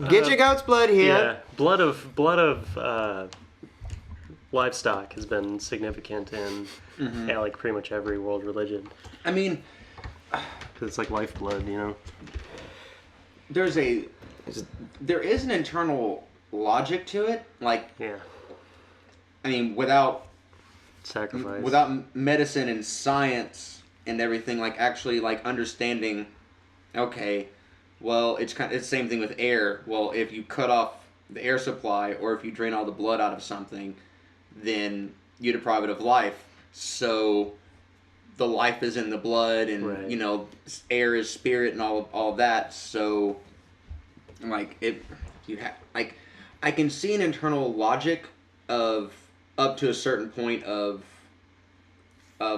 Get your goat's blood here. Yeah, blood of livestock has been significant in like pretty much every world religion. I mean, because it's like lifeblood, you know. There is an internal logic to it, like. Yeah. I mean, without sacrifice, without medicine and science and everything, like actually like understanding. Okay. Well, it's the same thing with air. Well, if you cut off the air supply or if you drain all the blood out of something, then you deprive it of life. So the life is in the blood and, right. You know, air is spirit and all of that. So, like, I can see an internal logic of up to a certain point of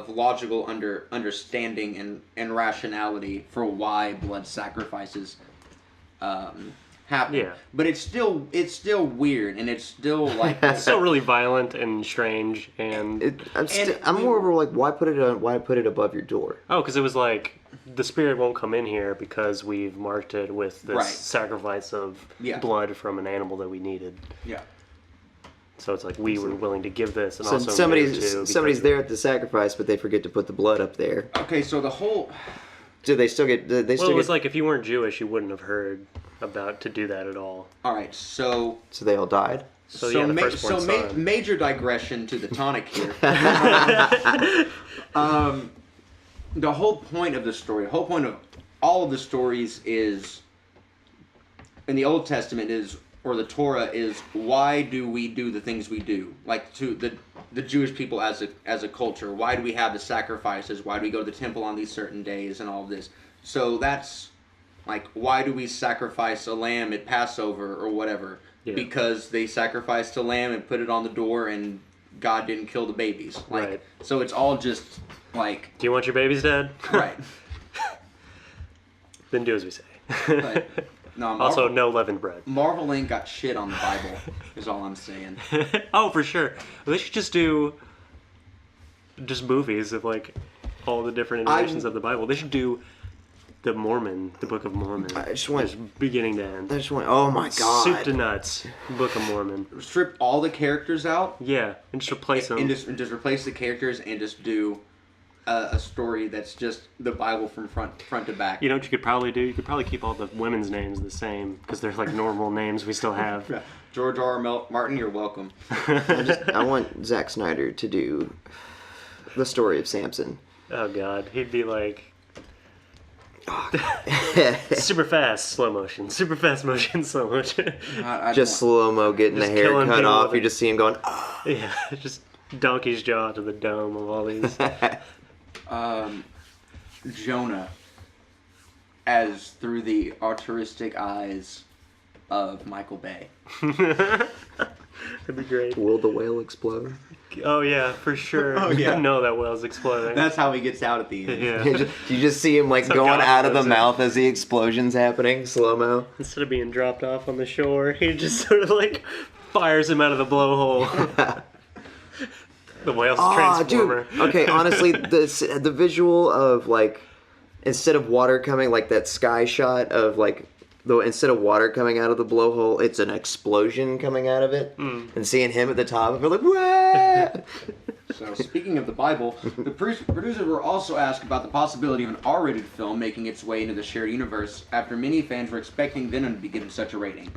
logical understanding and rationality for why blood sacrifices happen. Yeah. But it's still weird and it's still like it's still really violent and strange and I'm more over like why put it above your door? Oh, because it was like the spirit won't come in here because we've marked it with this sacrifice of blood from an animal that we needed. Yeah. So it's like we were willing to give this, and so also somebody's there at the sacrifice, but they forget to put the blood up there. Okay, so the whole. Do they still get? It was like if you weren't Jewish, you wouldn't have heard about to do that at all. All right, so. So they all died. So yeah, the firstborn son. Major digression to the tonic here. the whole point of the story, the whole point of all of the stories is, in the Old Testament is, or the Torah is, why do we do the things we do? Like to the Jewish people as a culture, why do we have the sacrifices? Why do we go to the temple on these certain days and all of this? So that's like, why do we sacrifice a lamb at Passover or whatever? Yeah. Because they sacrificed a lamb and put it on the door and God didn't kill the babies. Like, right. So it's all just like... Do you want your babies dead? Right. Then do as we say. But, no, Marvel, also, no leavened bread. Marvel ain't got shit on the Bible, is all I'm saying. Oh, for sure. Well, they should just do just movies of like all the different iterations of the Bible. They should do the Book of Mormon. I just want beginning to end. I just want. Oh my god. Soup to nuts. Book of Mormon. Strip all the characters out. Yeah, and just replace them. And just replace the characters and just do a story that's just the Bible from front to back. You know what you could probably do? You could probably keep all the women's names the same because they're like normal names we still have. Yeah. George R. R. Martin, you're welcome. I want Zack Snyder to do the story of Samson. Oh god, he'd be like super fast slow motion, super fast motion, slow motion. Just slow mo getting the hair cut off. You just see him going. Oh. Yeah, just donkey's jaw to the dome of all these. Jonah, as through the altruistic eyes of Michael Bay. That'd be great. Will the whale explode? Oh yeah, for sure. Oh yeah. I know that whale's exploding. That's how he gets out at the end. Yeah. You just see him like so going out of the mouth as the explosion's happening, slow mo. Instead of being dropped off on the shore, he just sort of like fires him out of the blowhole. The whale's transformer. Dude. Okay, honestly, the visual of like instead of water coming, like that sky shot of like. Though instead of water coming out of the blowhole, it's an explosion coming out of it, and seeing him at the top of it, like, what? So, speaking of the Bible, the producers were also asked about the possibility of an R-rated film making its way into the shared universe after many fans were expecting Venom to be given such a rating.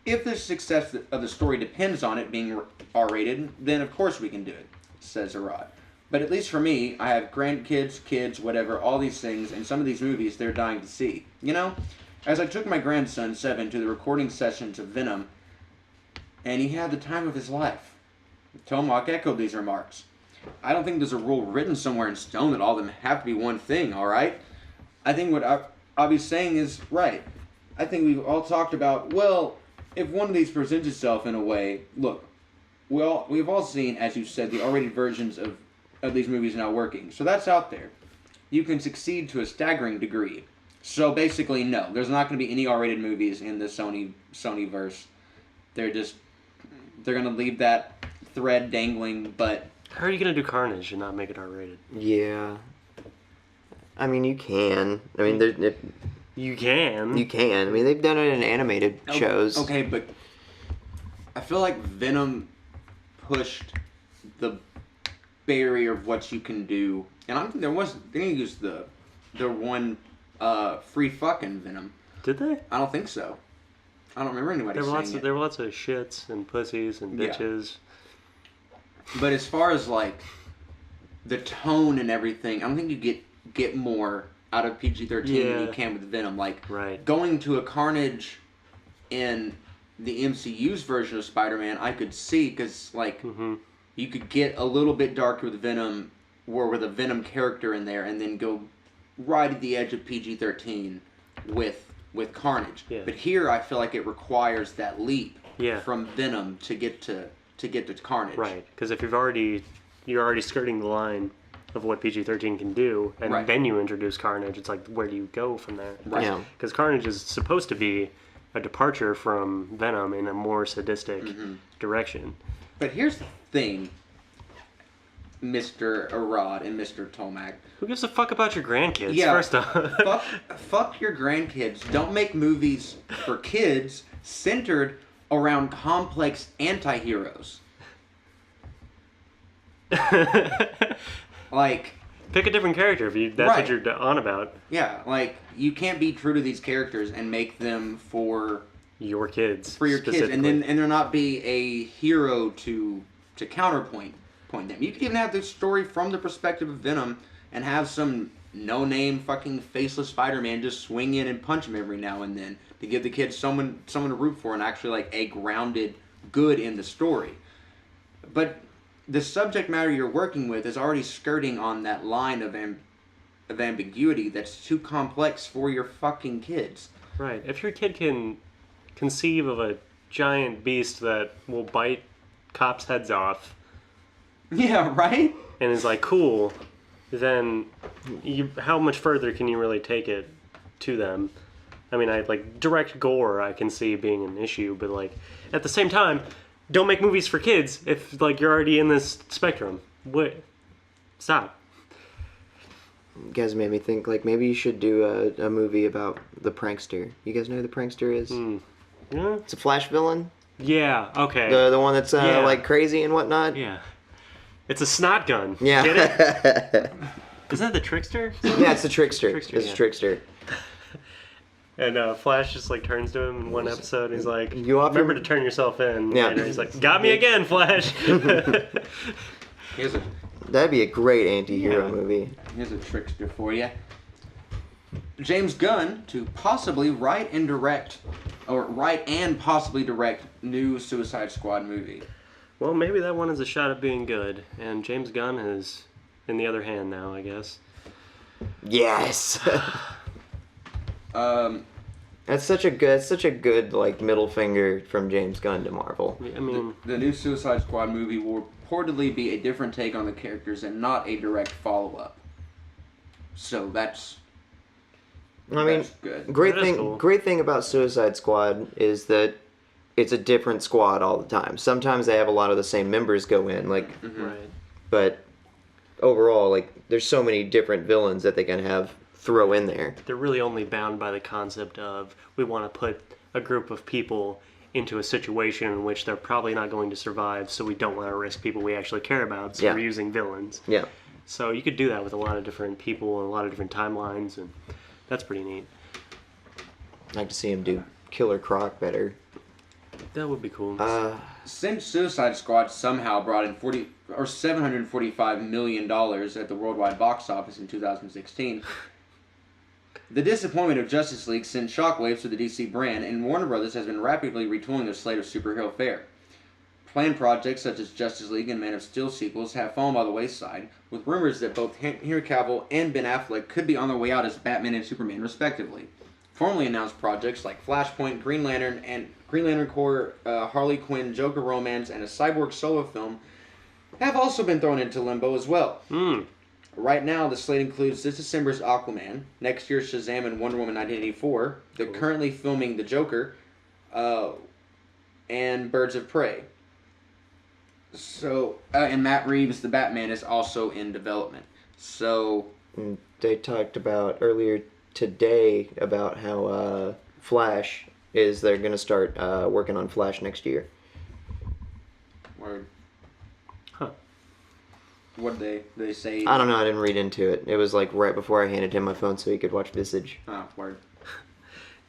If the success of the story depends on it being R-rated, then of course we can do it, says Arad. But at least for me, I have grandkids, kids, whatever, all these things, and some of these movies they're dying to see. You know? As I took my grandson, 7, to the recording sessions of Venom, and he had the time of his life. Tomac echoed these remarks. I don't think there's a rule written somewhere in stone that all of them have to be one thing, alright? I think what Abby's saying is right. I think we've all talked about, well, if one of these presents itself in a way, look, we've all seen, as you said, the R-rated versions of these movies now working. So that's out there. You can succeed to a staggering degree. So basically, no. There's not going to be any R-rated movies in the Sony-verse. They're going to leave that thread dangling, but... How are you going to do Carnage and not make it R-rated? Yeah. I mean, you can. I mean, you can. You can. I mean, they've done it in animated shows. Okay, but I feel like Venom pushed the barrier of what you can do. And I don't think they didn't use the one... free fucking Venom. Did they? I don't think so. I don't remember anybody saying it. There were lots of shits and pussies and bitches. Yeah. But as far as like the tone and everything, I don't think you get more out of PG-13 than you can with Venom. Like going to a Carnage in the MCU's version of Spider-Man, I could see because like you could get a little bit darker with Venom, or with a Venom character in there, and then go right at the edge of PG-13 with Carnage. Yeah. But here I feel like it requires that leap from Venom to get to Carnage. Right, because if you're already skirting the line of what PG-13 can do, and then you introduce Carnage, it's like, where do you go from there? Right. Because Carnage is supposed to be a departure from Venom in a more sadistic direction. But here's the thing, Mr. Arad and Mr. Tomac. Who gives a fuck about your grandkids, first off? fuck your grandkids. Don't make movies for kids centered around complex anti-heroes. Like... Pick a different character if that's what you're on about. Yeah, like, you can't be true to these characters and make them for... Your kids. For your kids, and there not be a hero to counterpoint them. You could even have the story from the perspective of Venom and have some no-name fucking faceless Spider-Man just swing in and punch him every now and then to give the kids someone to root for and actually like a grounded good in the story. But the subject matter you're working with is already skirting on that line of ambiguity that's too complex for your fucking kids. Right. If your kid can conceive of a giant beast that will bite cops' heads off. Yeah, right? And is like, cool, then how much further can you really take it to them? I mean, direct gore I can see being an issue, but like, at the same time, don't make movies for kids if like you're already in this spectrum. What? Stop. You guys made me think like maybe you should do a movie about the prankster. You guys know who the prankster is? Yeah. It's a Flash villain. Yeah. Okay. The one that's like crazy and whatnot. Yeah. It's a snot gun. Yeah. Get it? Is that the trickster? Yeah, it's the trickster. It's yeah. a trickster. And Flash just like turns to him in one episode. And he's like, You off "Remember your- to turn yourself in." Yeah. And he's like, "Got me again, Flash." Here's a That'd be a great anti-hero Yeah. movie. Here's a trickster for you. James Gunn to possibly write and possibly direct new Suicide Squad movie. Well, maybe that one is a shot at being good, and James Gunn is in the other hand now, I guess. Yes. Um, That's such a good like middle finger from James Gunn to Marvel. I mean, the new Suicide Squad movie will reportedly be a different take on the characters and not a direct follow-up. So that's good. Great That is thing cool. great thing about Suicide Squad is that it's a different squad all the time. Sometimes they have a lot of the same members go in, like, Mhm. right. but overall, like, there's so many different villains that they can have throw in there. They're really only bound by the concept of we want to put a group of people into a situation in which they're probably not going to survive, so we don't want to risk people we actually care about, so Yeah. we're using villains. Yeah. So you could do that with a lot of different people and a lot of different timelines, and that's pretty neat. I'd like to see him do Killer Croc better. That would be cool. Since Suicide Squad somehow brought in $745 million at the worldwide box office in 2016, the disappointment of Justice League sent shockwaves to the DC brand, and Warner Brothers has been rapidly retooling their slate of superhero fare. Planned projects such as Justice League and Man of Steel sequels have fallen by the wayside, with rumors that both Henry Cavill and Ben Affleck could be on their way out as Batman and Superman, respectively. Formally announced projects like Flashpoint, Green Lantern Corps, Harley Quinn, Joker romance, and a Cyborg solo film have also been thrown into limbo as well. Right now, the slate includes this December's Aquaman, next year's Shazam and Wonder Woman 1984, they're currently filming The Joker, and Birds of Prey. So, and Matt Reeves' The Batman is also in development. So, They talked about earlier today about how Flash they're going to start working on Flash next year. word. Huh. What did they say? I don't know, I didn't read into it. It was like right before I handed him my phone so he could watch Visage. Oh, word.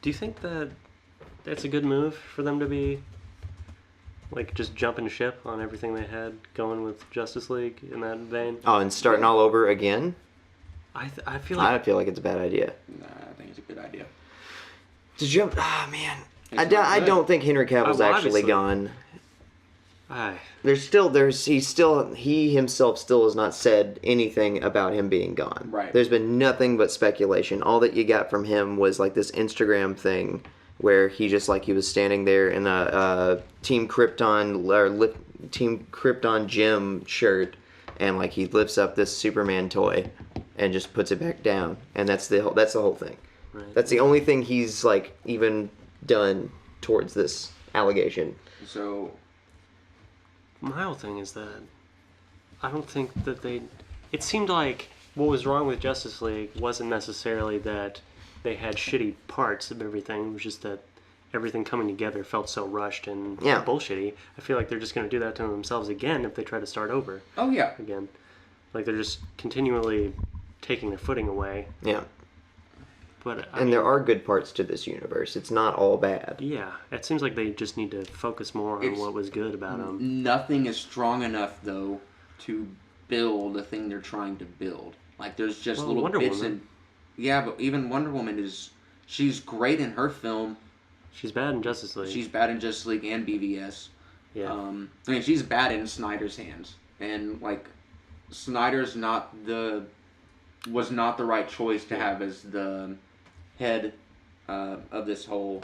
Do you think that that's a good move for them to be like just jumping ship on everything they had going with Justice League in that vein? Oh, and starting all over again? I feel like I feel like it's a bad idea. Nah, I think it's a good idea. To jump, man. It's not I good. don't think Henry Cavill's well, actually obviously. gone. He himself still has not said anything about him being gone. Right. There's been nothing but speculation. All that you got from him was like this Instagram thing where he was standing there in a Team Krypton gym shirt, and like he lifts up this Superman toy and just puts it back down, and that's the whole thing. Right. That's the only thing he's like even done towards this allegation. So, my whole thing is that I don't think that it seemed like what was wrong with Justice League wasn't necessarily that they had shitty parts of everything. It was just that everything coming together felt so rushed and Yeah. bullshitty. I feel like they're just going to do that to themselves again if they try to start over oh yeah. again. Like they're just continually taking their footing away. Yeah. But And there are good parts to this universe. It's not all bad. Yeah, it seems like they just need to focus more on It's- what was good about them. Nothing is strong enough, though, to build the thing they're trying to build. Like there's just Well, little Wonder bits Woman. and yeah, but even Wonder Woman she's great in her film. She's bad in Justice League. She's bad in Justice League and BVS. Yeah. I mean, she's bad in Snyder's hands, and like Snyder's was not the right choice to have as the head of this whole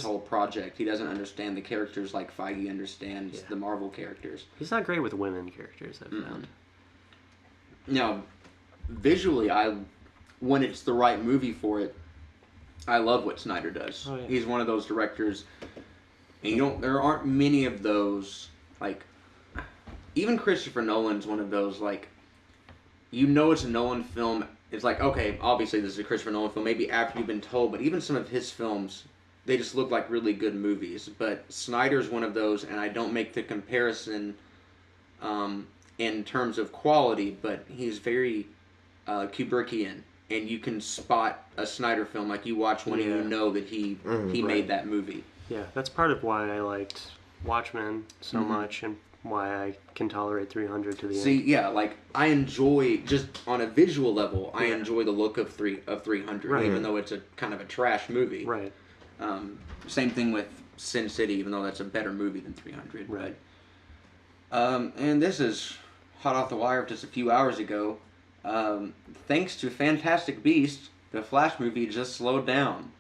whole project. He doesn't understand the characters like Feige understands the Marvel characters. He's not great with women characters, I've found. Now, visually, when it's the right movie for it, I love what Snyder does. Oh, yeah. He's one of those directors, and there aren't many of those, like, even Christopher Nolan's one of those, like, it's a Nolan film. It's like, okay, obviously this is a Christopher Nolan film, maybe after you've been told, but even some of his films, they just look like really good movies. But Snyder's one of those, and I don't make the comparison in terms of quality, but he's very Kubrickian. And you can spot a Snyder film like you watch one and you know that he made that movie. Yeah, that's part of why I liked Watchmen so much and why I can tolerate 300 to the end. See, yeah, like I enjoy just on a visual level, I enjoy the look of 300, even though it's a kind of a trash movie. Right. Same thing with Sin City, even though that's a better movie than 300. Right. But, and this is hot off the wire just a few hours ago. Thanks to Fantastic Beasts, the Flash movie just slowed down.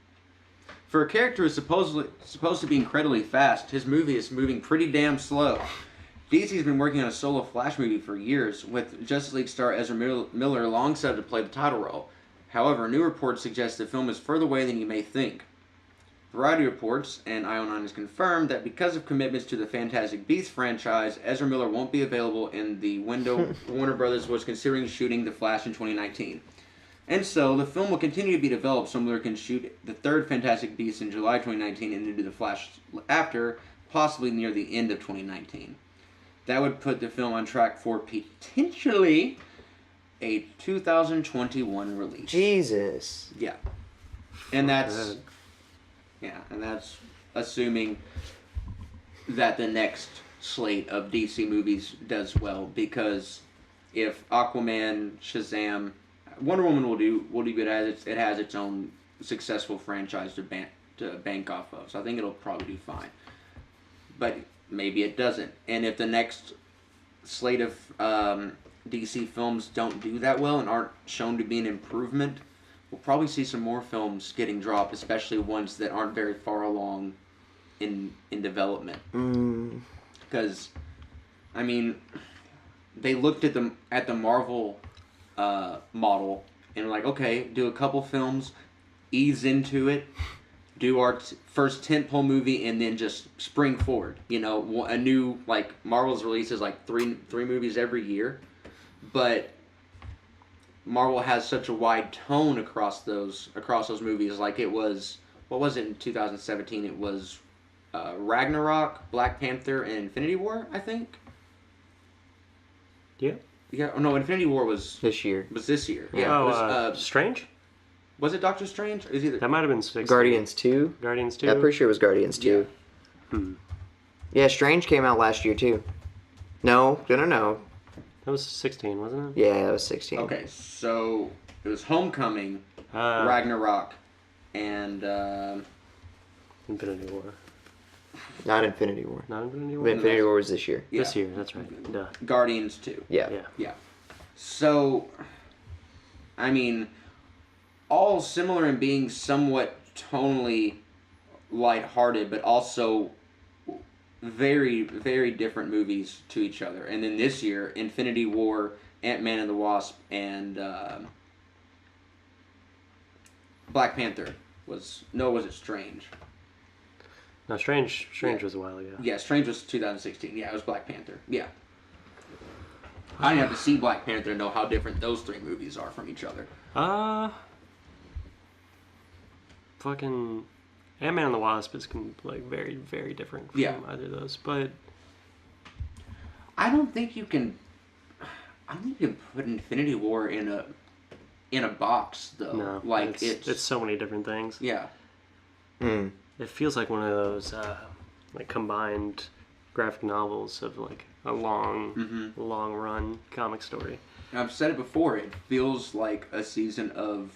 For a character who's supposed to be incredibly fast, his movie is moving pretty damn slow. DC's been working on a solo Flash movie for years, with Justice League star Ezra Miller alongside to play the title role. However, new reports suggest the film is further away than you may think. Variety reports, and IO9 has confirmed, that because of commitments to the Fantastic Beasts franchise, Ezra Miller won't be available in the window Warner Brothers was considering shooting The Flash in 2019. And so, the film will continue to be developed so Miller can shoot the third Fantastic Beasts in July 2019 and into The Flash after, possibly near the end of 2019. That would put the film on track for potentially a 2021 release. Jesus. Yeah. And that's... Yeah, and that's assuming that the next slate of DC movies does well, because if Aquaman, Shazam, Wonder Woman will do good as it has its own successful franchise to bank off of. So I think it'll probably do fine. But maybe it doesn't. And if the next slate of DC films don't do that well and aren't shown to be an improvement, we'll probably see some more films getting dropped, especially ones that aren't very far along in development. Because, I mean, they looked at the Marvel model and were like, okay, do a couple films, ease into it, do our first tentpole movie, and then just spring forward. You know, a new, like, Marvel's releases like three movies every year, but Marvel has such a wide tone across those movies. Like it was, what was it in 2017? It was Ragnarok, Black Panther, and Infinity War, I think. Yeah. Yeah. Oh, no, Infinity War was this year. Yeah. Oh, it was, Strange? Was it Doctor Strange? Is either That might have been 16. Guardians 2? Guardians 2? Yeah, I'm pretty sure it was Guardians 2. Yeah. Yeah, Strange came out last year too. No. That was 16, wasn't it? Yeah, it was 16. Okay, so it was Homecoming, Ragnarok, and Infinity War. Not Infinity War. Not Infinity War? Infinity War was this year. This year, that's right. Duh. Guardians 2. Yeah. Yeah. So, I mean, all similar in being somewhat tonally lighthearted, but also very, very different movies to each other. And then this year, Infinity War, Ant-Man and the Wasp, and Black Panther was it Strange? No, Strange was a while ago. Yeah, Strange was 2016. Yeah, it was Black Panther. Yeah. I didn't have to see Black Panther to know how different those three movies are from each other. Fucking Ant-Man and the Wasp is like very, very different from either of those. But I don't think you can put Infinity War in a box though. no, like it's so many different things. Yeah. It feels like one of those like combined graphic novels of like a long run comic story. I've said it before, it feels like a season of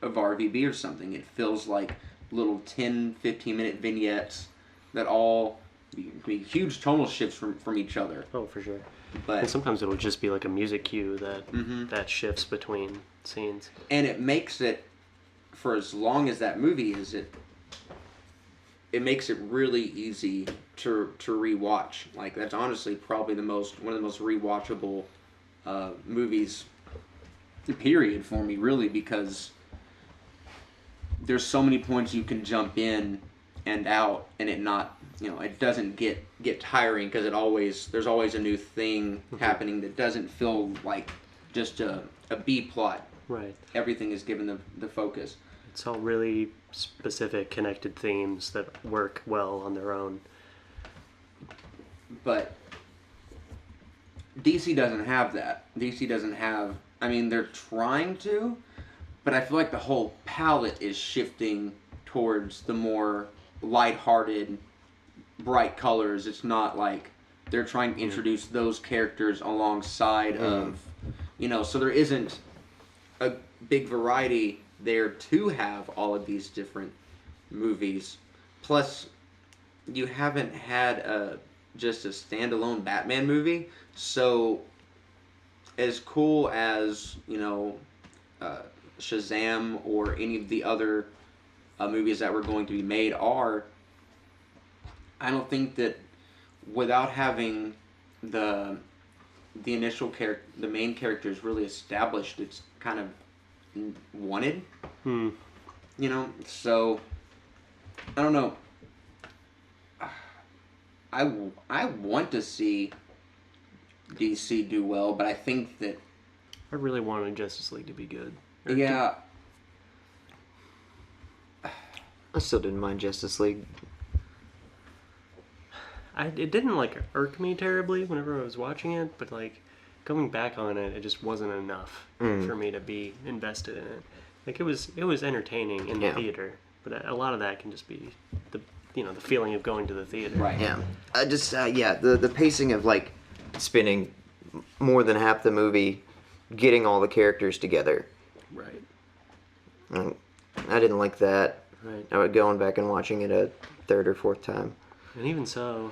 RWBY or something. It feels like little 10, 15-minute vignettes that all be huge tonal shifts from each other. Oh, for sure. But And sometimes it'll just be like a music cue that Mhm. that shifts between scenes. and it makes it, for as long as that movie is, it makes it really easy to rewatch. Like, that's honestly probably one of the most rewatchable movies, period, for me, really, because there's so many points you can jump in and out, and it not, it doesn't get tiring, because there's always a new thing happening that doesn't feel like just a B plot. Right. Everything is given the focus. It's all really specific, connected themes that work well on their own. But DC doesn't have that. DC doesn't have. I mean, they're trying to, but I feel like the whole palette is shifting towards the more lighthearted, bright colors. It's not like they're trying to introduce those characters alongside of, so there isn't a big variety there to have all of these different movies. Plus, you haven't had just a standalone Batman movie, so as cool as Shazam or any of the other movies that were going to be made are, I don't think that without having the initial the main characters really established, it's kind of wanted. So I don't know. I want to see DC do well, but I think that I really wanted Justice League to be good. yeah. I still didn't mind Justice League. It didn't like irk me terribly whenever I was watching it, but like coming back on it, it just wasn't enough for me to be invested in it. Like it was entertaining in the theater, but a lot of that can just be the feeling of going to the theater. Right. Yeah. The pacing of like spending more than half the movie getting all the characters together. Right. I didn't like that. Right. I would going back and watching it a third or fourth time. And even so,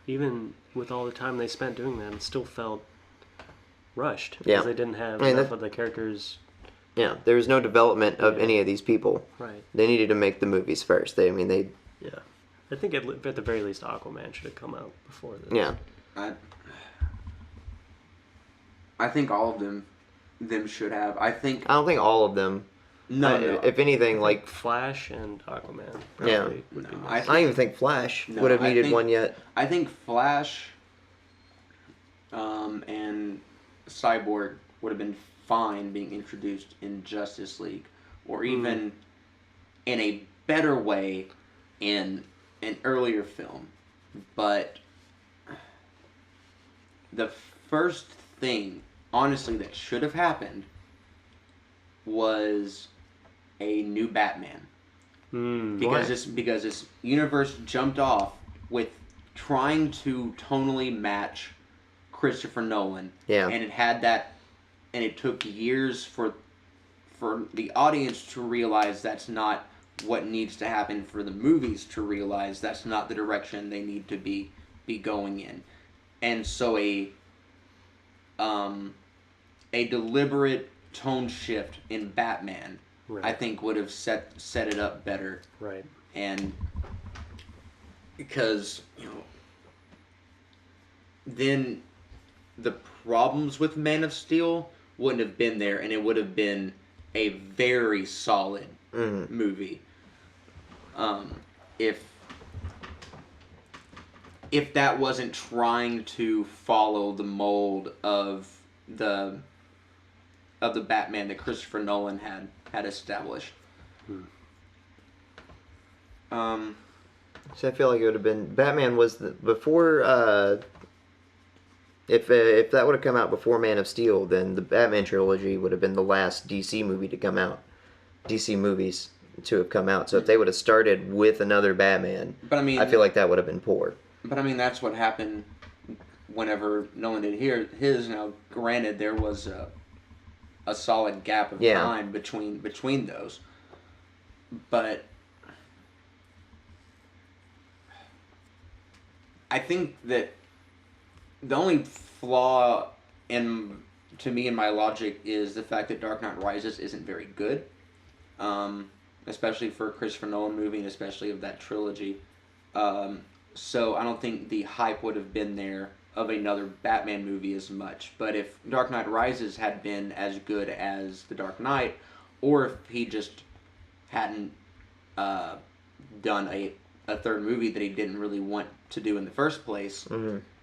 even with all the time they spent doing that, it still felt rushed. Yeah. Because they didn't have I mean, enough of the characters. Yeah, there was no development of any of these people. Right. They needed to make the movies first. They. Yeah. I think at the very least Aquaman should have come out before this. Yeah. I think all of them should have. I don't think all of them. No. If anything, like Flash and Aquaman. Yeah. Would be No, nice. I don't even think Flash would have needed one yet. I think Flash and Cyborg would have been fine being introduced in Justice League, or even in a better way in an earlier film. But the first thing, honestly, that should have happened was a new Batman. Because this universe jumped off with trying to tonally match Christopher Nolan. Yeah. And it had that, and it took years for the audience to realize that's not what needs to happen, for the movies to realize that's not the direction they need to be going in. And so a deliberate tone shift in Batman, Right. I think, would have set it up better. Right. And because then the problems with Man of Steel wouldn't have been there, and it would have been a very solid movie. If that wasn't trying to follow the mold of the Batman that Christopher Nolan had established. So I feel like it would have been Batman was before. If that would have come out before Man of Steel, then the Batman trilogy would have been the last DC movie to come out. DC movies to have come out. So if they would have started with another Batman, But I mean, I feel like that would have been poor. But I mean, that's what happened whenever Nolan did his. Now, granted, there was a solid gap of time between those, but I think that the only flaw to me in my logic is the fact that Dark Knight Rises isn't very good, especially for a Christopher Nolan movie, and especially of that trilogy. So I don't think the hype would have been there of another Batman movie as much. But if Dark Knight Rises had been as good as The Dark Knight, or if he just hadn't done a third movie that he didn't really want to do in the first place,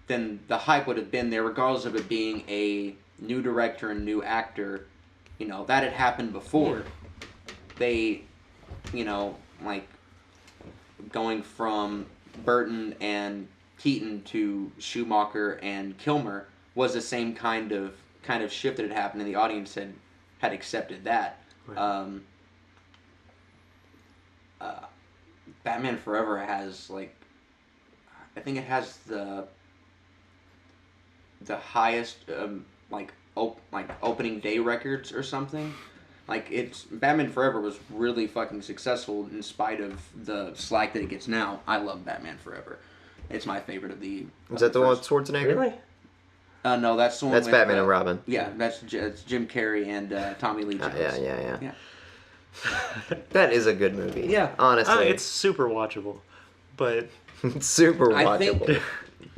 then the hype would have been there, regardless of it being a new director and new actor. You know, that had happened before. They, you know, like going from Burton and Keaton to Schumacher and Kilmer was the same kind of shift that had happened, and the audience had accepted that. Right. Batman Forever has, like, I think it has the highest opening day records or something. Like, Batman Forever was really fucking successful in spite of the slack that it gets now. I love Batman Forever. It's my favorite of the. Is that the one with Schwarzenegger? Really? No, that's the one. That's with, Batman and Robin. Yeah, that's Jim Carrey and Tommy Lee Jones. Yeah. That is a good movie. Yeah. Honestly. It's super watchable, but It's super watchable. I think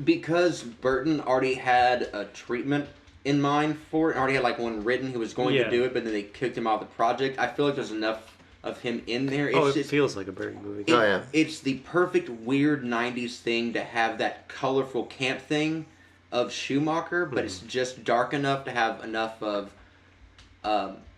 because Burton already had a treatment in mind for it, already had like one written, he was going to do it, but then they kicked him out of the project. I feel like there's enough of him in there. it feels like a Burton movie. It's the perfect weird 90s thing to have that colorful camp thing of Schumacher, but it's just dark enough to have enough of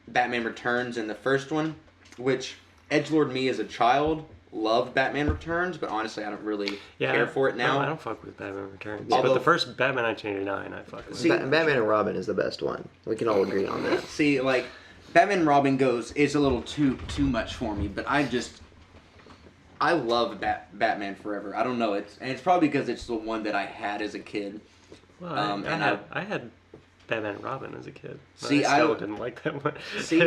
Batman Returns in the first one, which edgelord me as a child loved Batman Returns, but honestly I don't really care for it now. I don't fuck with Batman Returns. Although, but the first Batman 1989 I fuck with. See, Batman and Robin is the best one. We can all agree on that. See, like, Batman and Robin is a little too much for me, but I love Batman Forever. I don't know, it's probably because it's the one that I had as a kid. Well, I had Batman and Robin as a kid. See, I still didn't like that one. See,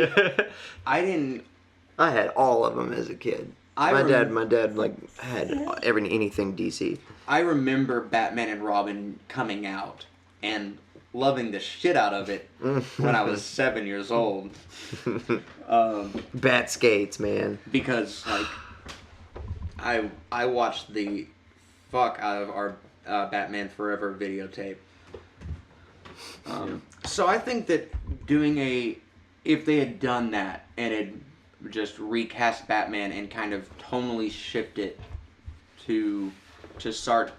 I had all of them as a kid. My dad like had anything DC. I remember Batman and Robin coming out and loving the shit out of it when I was 7 years old. Bat skates, man. Because like I watched the fuck out of our Batman Forever videotape. So I think that if they had done that and had just recast Batman and kind of tonally shift it to start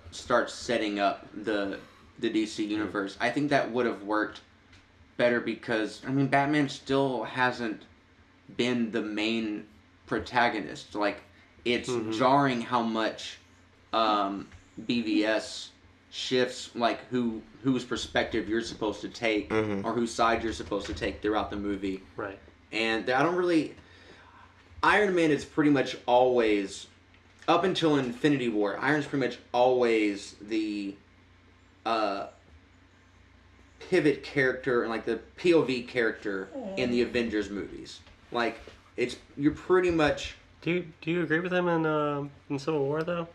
setting up the DC universe, I think that would have worked better, because I mean Batman still hasn't been the main protagonist. Like, it's jarring how much BVS shifts like whose perspective you're supposed to take or whose side you're supposed to take throughout the movie. Right. And I don't really. Iron Man is pretty much always, up until Infinity War, Iron's pretty much always the pivot character and like the POV character in the Avengers movies. Like, you're pretty much. Do you agree with him in Civil War though?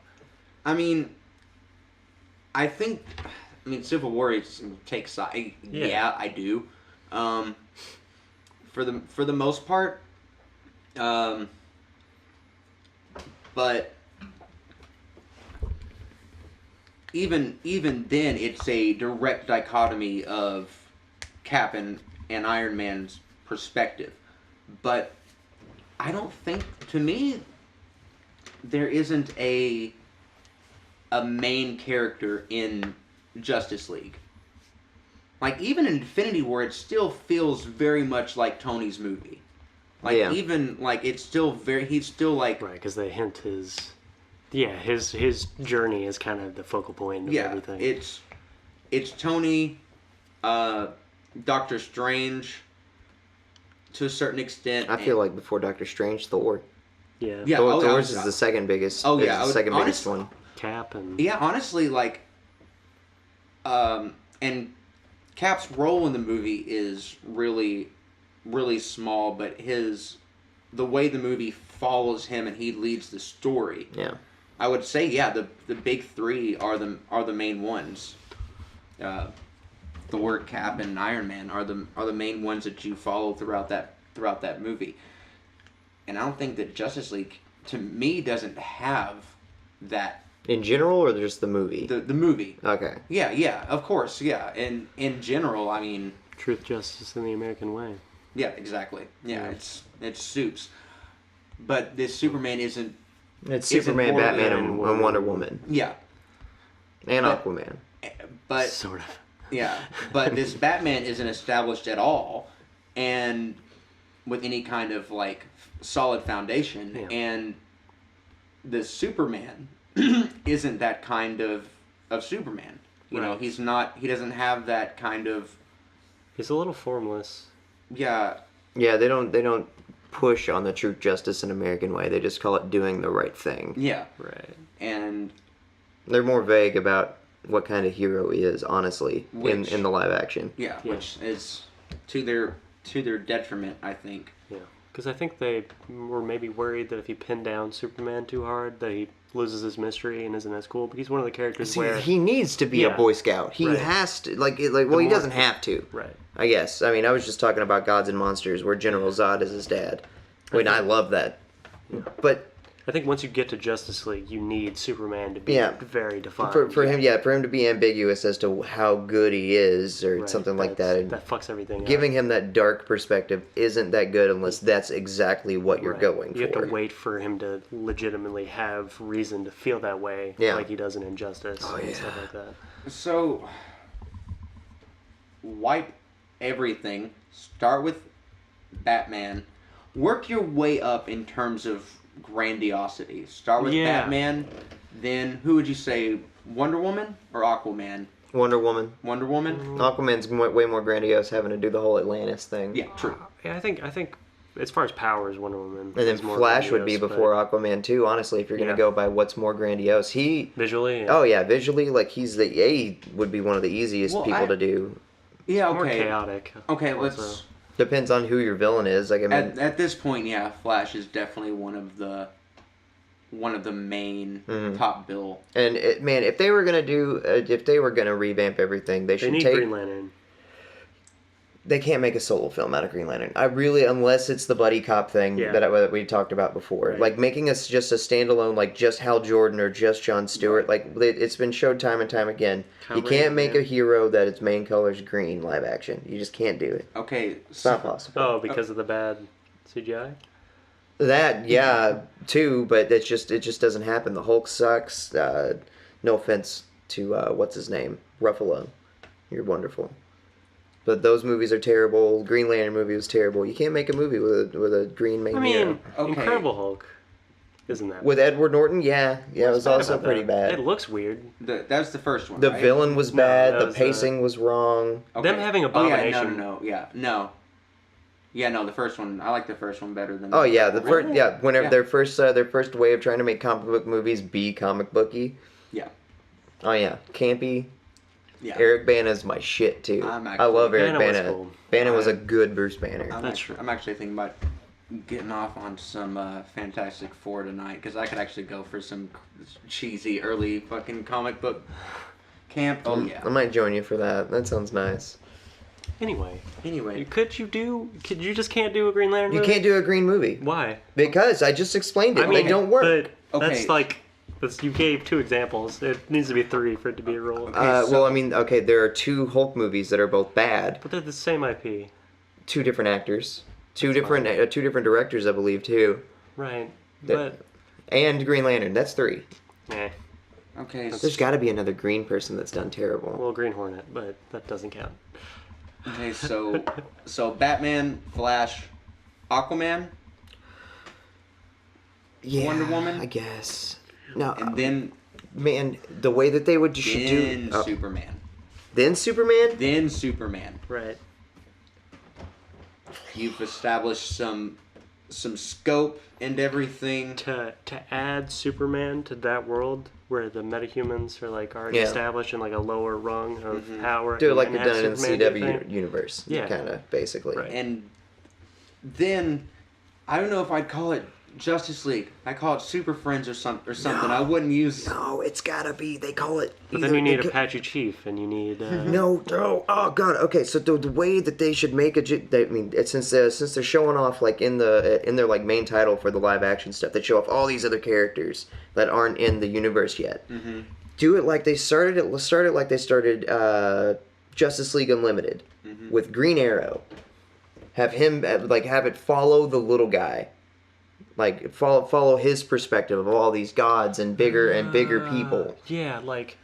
I mean, Civil War takes side. Yeah, I do. For the most part. But even then, it's a direct dichotomy of Cap and Iron Man's perspective. But I don't think, to me, there isn't a main character in Justice League. Like, even in Infinity War, it still feels very much like Tony's movie. Like, even, like, it's still he's still, like... Right, because they hint his journey is kind of the focal point of everything. It's Tony, Doctor Strange, to a certain extent. I feel like before Doctor Strange, Thor. Yeah. Thor's is the second biggest. Oh, yeah. Biggest one. Cap and... Yeah, honestly, like... And Cap's role in the movie is really, really small, but the way the movie follows him and he leads the story. Yeah. I would say, yeah, the big three are the main ones. Thor, Cap, and Iron Man are the main ones that you follow throughout that movie. And I don't think that Justice League, to me, doesn't have that. In general, or just the movie? The movie. Okay. Yeah, of course, yeah. And in general, I mean. Truth, justice, and the American way. Yeah, exactly. Yeah, it's soups. But this Superman isn't. It's Superman, more Batman, than and Wonder Woman. Yeah. And But- Aquaman. But Sort of. yeah, but this Batman isn't established at all, and with any kind of like solid foundation, Yeah. and the Superman isn't that kind of Superman. You know, Right. he's not. He doesn't have that kind of. He's a little formless. Yeah, Yeah, they don't push on the truth, justice, and American way. They just call it doing the right thing. yeah, Right. and They're more vague about what kind of hero he is, honestly, Which- in the live action. yeah, Yeah. which is to their detriment, I think. Yeah. Because I think they were maybe worried that if you pin down Superman too hard, that he loses his mystery and isn't as cool. But he's one of the characters See, where. he needs to be a Yeah. Boy Scout. He Right. has to, well, he more- doesn't have to. Right. I guess. I mean, I was just talking about Gods and Monsters, where General Zod is his dad. I mean, I love that. But I think once you get to Justice League, you need Superman to be Yeah. very defined. for him to be ambiguous as to how good he is, or Right, something like that. that's- And That fucks everything giving up. him that dark perspective isn't that good unless that's exactly what you're Right. going You for. have to wait for him to legitimately have reason to feel that way, Yeah. like he does in Injustice Oh, and yeah. stuff like that. So, wipe everything. Start with Batman. Work your way up in terms of grandiosity. Start with Yeah. Batman. Then, who would you say? Wonder Woman or Aquaman? Wonder Woman. Wonder Woman? Aquaman's way more grandiose, having to do the whole Atlantis thing. Yeah, true. Yeah, I think as far as powers, Wonder Woman. And then is more Flash would be grandiose, before Aquaman too. Honestly, if you're gonna Yeah. go by what's more grandiose, he. but visually. Oh yeah, visually, like he would be one of the easiest Well, people I- to do. Yeah, More okay. chaotic. Okay, also. let's. Depends on who your villain is. Like I mean, At this point, yeah, Flash is definitely one of the main Mhm. top bill. and man, if they were gonna revamp everything, they They should need take. Green Lantern. They can't make a solo film out of Green Lantern. Unless it's the buddy cop thing Yeah. that we talked about before. Right. Like making us just a standalone, like just Hal Jordan or just John Stewart. Like it's been showed time and time again. You Kyle can't Rayner, make yeah. a hero that its main color is green live action. You just can't do it. Okay, It's not possible. Oh, because of the bad CGI. That yeah, too, but it just doesn't happen. The Hulk sucks. No offense to what's his name, Ruffalo. You're wonderful. But those movies are terrible. Green Lantern movie was terrible. You can't make a movie with a green main I hero. mean, Okay. Incredible Hulk, isn't that? With Edward Norton, yeah, it was bad also about pretty that? bad. It looks weird. that was the first one. The right? villain was No, bad. that The was the- pacing was wrong. Okay. Them having Oh yeah, Abomination. no, yeah, no. The first one, I like the first one better than. Oh yeah, the Really? first whenever Yeah. their first way of trying to make comic book movies be comic booky. Yeah. Oh yeah, campy. Yeah. Eric Bana's my shit too. I'm I love actually- Eric Banner was Bana. cool. Bana was a good Bruce Banner. That's true. I'm actually thinking about getting off on some Fantastic Four tonight because I could actually go for some cheesy early fucking comic book camp. Oh yeah. I might join you for that. That sounds nice. Anyway, Anyway, you just can't do a Green Lantern You movie? can't do a green movie Why? because I just explained it. I mean, they don't work. But Okay. that's like, you gave 2 examples. It needs to be 3 for it to be a role. Well, I mean, okay, there are 2 Hulk movies that are both bad. But they're the same IP. 2 different actors, 2 different directors, I believe, too, Right. That- But, and Green Lantern. That's 3. eh. okay. There's got to be another green person that's done terrible. Well, Green Hornet, but that doesn't count. Okay, so Batman, Flash, Aquaman, Yeah, Wonder Woman? I guess. No, and then man, the way that they should do Superman. then Superman. Then Superman. Right. You've established some some scope and everything. To add Superman to that world where the metahumans are like already established in like a lower rung of power. Do it like and they've have done it in the Superman do CW thing. universe. Yeah. Kind of, basically. Right. And then, I don't know if I'd call it Justice League. I call it Super Friends or something. I wouldn't use. No, it's gotta be. They call it. But then you need Apache Chief, and you need. No. Oh god. Okay, so the way that they should make since they're showing off like in their like main title for the live action stuff, they show off all these other characters that aren't in the universe yet. Mm-hmm. Do it like they started it. Start it like they started Justice League Unlimited with Green Arrow. Have him have it follow the little guy. Like follow his perspective of all these gods and bigger people. Yeah, like.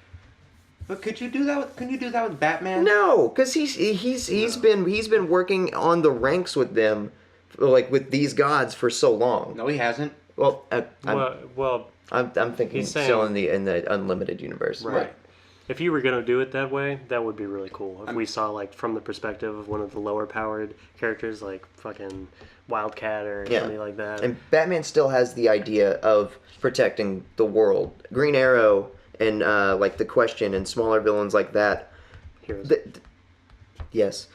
But could you do that? Can you do that with Batman? No, because he's been working on the ranks with them, like with these gods for so long. No, he hasn't. Well, Well, I'm thinking he's saying- still in the Unlimited universe. right. If you were gonna do it that way, that would be really cool. If we saw like from the perspective of one of the lower powered characters, like fucking Wildcat or something like that. And Batman still has the idea of protecting the world. Green Arrow and like the Question and smaller villains like that. Heroes. Yes,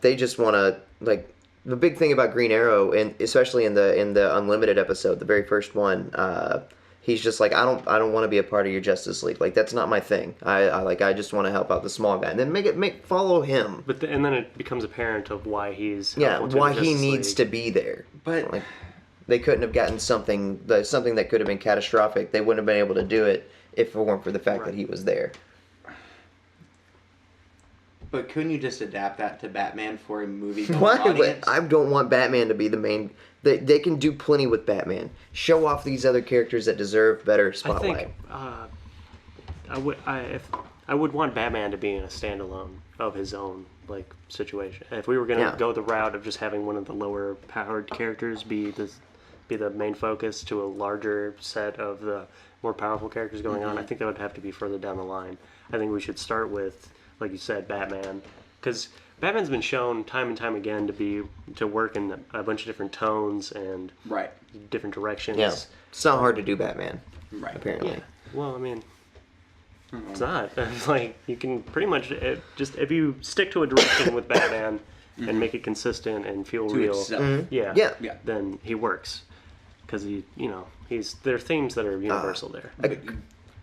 they just want to like the big thing about Green Arrow, and especially in the Unlimited episode, the very first one. He's just like, I don't want to be a part of your Justice League. Like that's not my thing. I just want to help out the small guy, and then follow him. But and then it becomes apparent of why he's why he needs to be there. But like, they couldn't have gotten something that could have been catastrophic. They wouldn't have been able to do it if it weren't for the fact that he was there. But couldn't you just adapt that to Batman for a movie? Why? Audience? I don't want Batman to be the main. They can do plenty with Batman. Show off these other characters that deserve better spotlight. I think I would want Batman to be in a standalone of his own like situation. If we were gonna go the route of just having one of the lower powered characters be the main focus to a larger set of the more powerful characters going on, I think that would have to be further down the line. I think we should start with, like you said, Batman, because Batman's been shown time and time again to work in a bunch of different tones and different directions. Yeah, it's not hard to do Batman. Right. Apparently. Yeah. Well, I mean, it's not. It's like you can pretty much just if you stick to a direction with Batman and make it consistent and feel To real. itself. Yeah. Then he works because there are themes that are universal there.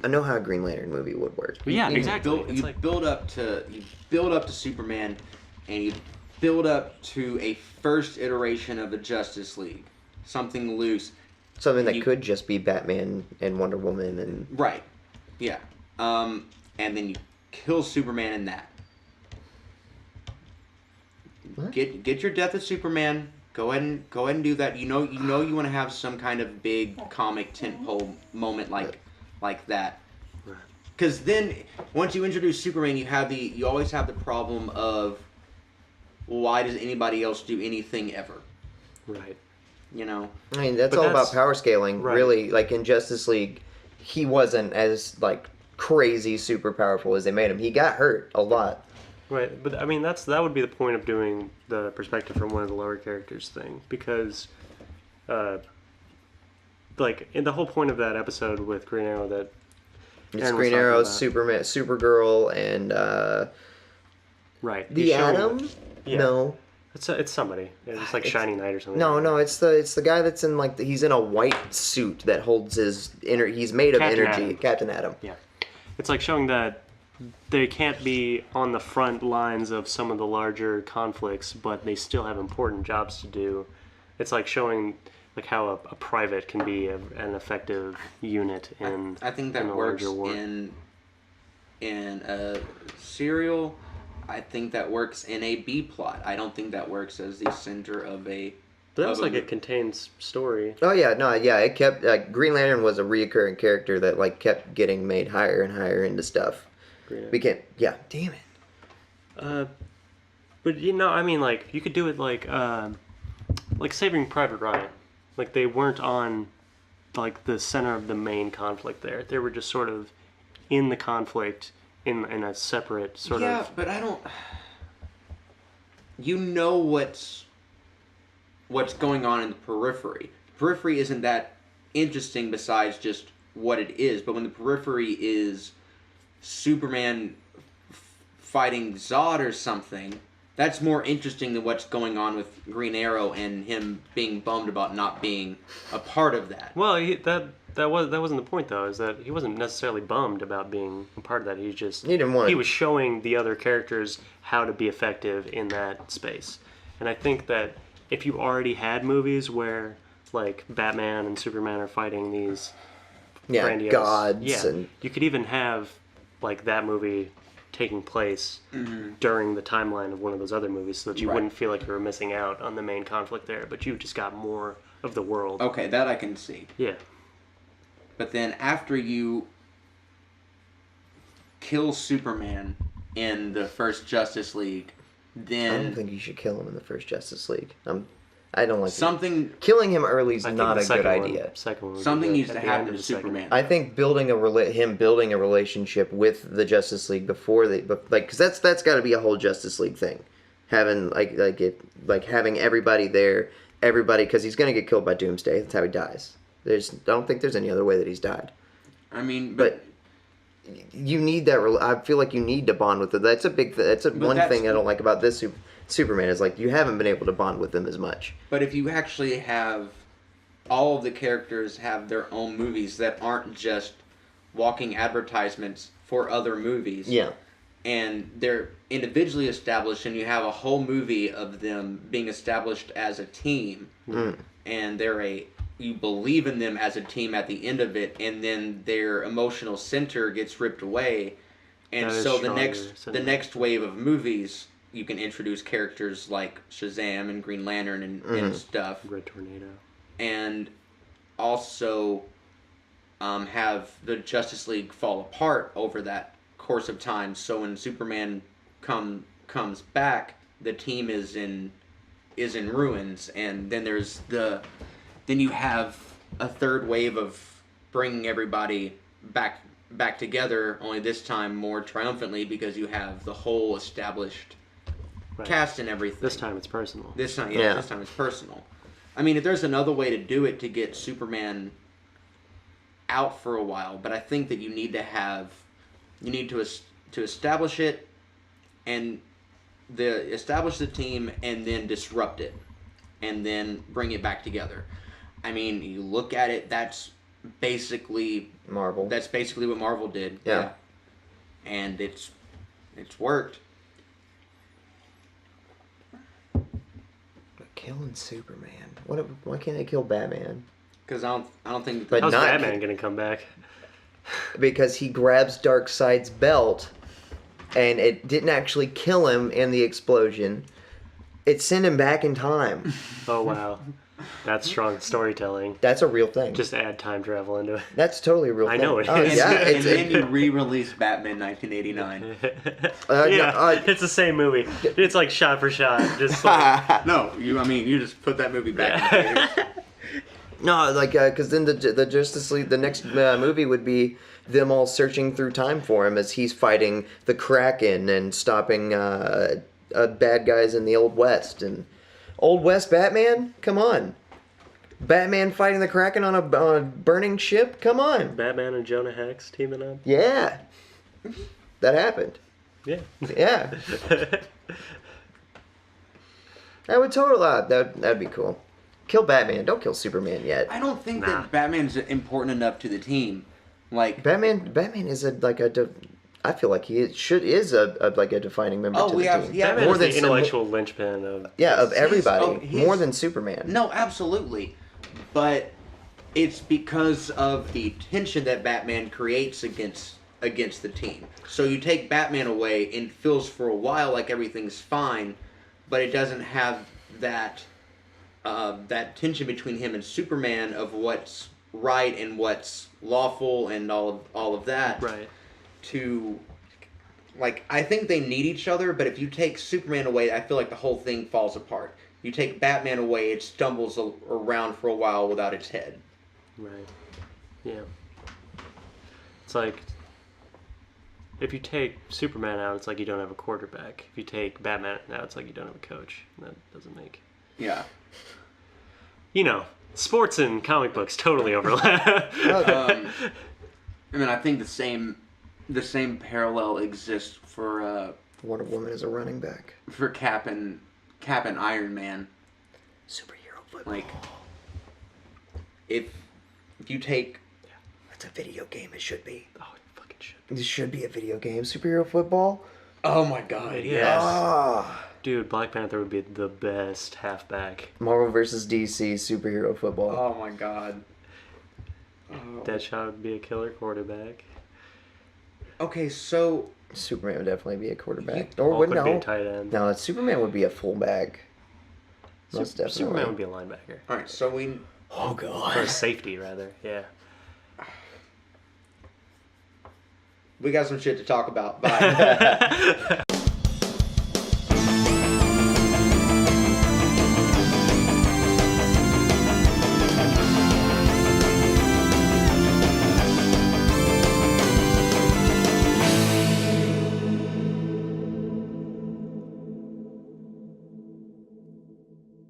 I know how a Green Lantern movie would work. Yeah, You exactly. You build up to Superman, and you build up to a first iteration of the Justice League, something loose. Something that could just be Batman and Wonder Woman and Right. Yeah. And then you kill Superman in that. What? Get your death of Superman. Go ahead and do that. You know you want to have some kind of big comic tentpole moment like that. Because then once you introduce Superman, you always have the problem of why does anybody else do anything ever? Right. You know. I mean, that's But all about that's- power scaling, right. really. Like in Justice League, he wasn't as like crazy super powerful as they made him. He got hurt a lot. Right, but I mean that would be the point of doing the perspective from one of the lower characters thing, because, like in the whole point of that episode with Green Arrow that It's Aaron was Green talking Arrow, about. Superman, Supergirl, and right the he's showing- Atom. Yeah. No, it's somebody. It's like Shiny Knight or something. no, it's the guy that's in like he's in a white suit that holds his inner. He's made of Captain energy. Atom. Captain Atom. Yeah, it's like showing that they can't be on the front lines of some of the larger conflicts, but they still have important jobs to do. It's like showing like how a private can be an effective unit in. I think that in a works larger war. in a serial. I think that works in a B plot. I don't think that works as the center of a. But that was of a like mo- it contains story. Oh yeah, no, yeah. It kept Green Lantern was a reoccurring character that like kept getting made higher and higher into stuff. Green Arrow. We can't. Yeah, damn it. But I mean, like you could do it like Saving Private Ryan. Like they weren't on like the center of the main conflict there. They were just sort of in the conflict in a separate sort Yeah, of. but I don't. You know what's going on in the periphery. Periphery isn't that interesting besides just what it is, but when the periphery is Superman fighting Zod or something, that's more interesting than what's going on with Green Arrow and him being bummed about not being a part of that. Well, that wasn't the point though. Is that he wasn't necessarily bummed about being a part of that. He didn't want. He was showing the other characters how to be effective in that space. And I think that if you already had movies where like Batman and Superman are fighting these grandiose gods, and you could even have like that movie taking place during the timeline of one of those other movies, so that you wouldn't feel like you were missing out on the main conflict there, but you just got more of the world. Okay, that I can see. Yeah. But then after you kill Superman in the first Justice League, then I don't think you should kill him in the first Justice League. I don't like something. Killing him early is I think not the a good second idea. Second one would be Something good needs at to the happen end to of the second Superman. one. I think building a relationship with the Justice League before they, because that's got to be a whole Justice League thing, having having everybody there, because he's gonna get killed by Doomsday. That's how he dies. I don't think there's any other way that he's died. I mean, But you need that. I feel like you need to bond with it. That's a big. That's one thing I don't like about this Superman is like you haven't been able to bond with him as much. But if you actually have all of the characters have their own movies that aren't just walking advertisements for other movies. Yeah. And they're individually established, and you have a whole movie of them being established as a team, and you believe in them as a team at the end of it, and then their emotional center gets ripped away, and so the next wave of movies, you can introduce characters like Shazam and Green Lantern and stuff, Red Tornado, and also have the Justice League fall apart over that course of time. So when Superman comes back, the team is in ruins, and then then you have a third wave of bringing everybody back together. Only this time more triumphantly, because you have the whole established cast and everything. This time it's personal. This time it's personal. I mean, if there's another way to do it to get Superman out for a while, but I think that you need to establish it, and establish the team, and then disrupt it, and then bring it back together. I mean, you look at it, that's basically Marvel. That's basically what Marvel did. Yeah. And it's worked. Killing Superman. Why can't they kill Batman? Because I don't think. But How's not Batman gonna come back? Because he grabs Darkseid's belt, and it didn't actually kill him in the explosion. It sent him back in time. Oh wow, that's strong storytelling. That's a real thing. Just add time travel into it. That's totally a real thing. I know it Oh, is. yeah, and then you re-release Batman 1989. It's the same movie. It's like shot for shot. Just like, No, you just put that movie back in theaters. No, because then the Justice League, the next movie would be them all searching through time for him as he's fighting the Kraken and stopping bad guys in the Old West. And Old West Batman? Come on. Batman fighting the Kraken on a burning ship? Come on. Batman and Jonah Hex teaming up. Yeah. That happened. Yeah. Yeah. That would that'd be cool. Kill Batman. Don't kill Superman yet. I don't think that Batman's important enough to the team. Like Batman is I feel like he is a defining member to the team. Batman More is than the intellectual linchpin of of everybody. More than Superman. No, absolutely. But it's because of the tension that Batman creates against the team. So you take Batman away, and it feels for a while like everything's fine, but it doesn't have that tension between him and Superman of what's right and what's lawful and all of that. Right. I think they need each other, but if you take Superman away, I feel like the whole thing falls apart. You take Batman away, it stumbles around for a while without its head. Right. Yeah. It's like if you take Superman out, it's like you don't have a quarterback. If you take Batman out, it's like you don't have a coach. That doesn't make. Yeah. you know, sports and comic books totally overlap. I mean, I think the same parallel exists for Wonder Woman is a running back. for Cap and Iron Man. Superhero football. Like, if you take It's a video game. It should be. Oh, it fucking should. It should be a video game. Superhero football. oh my god, Yes. yes. Ah. Dude, Black Panther would be the best halfback. Marvel versus DC superhero football. Oh my god. Oh. Deadshot would be a killer quarterback. Okay, so Superman would definitely be a quarterback. You- Or Hulk would would be a no? tight end. No, Superman would be a fullback. Most definitely. Superman would be a linebacker. all right, so we Oh Or a god. safety, rather. Yeah. got some shit to talk about. Bye.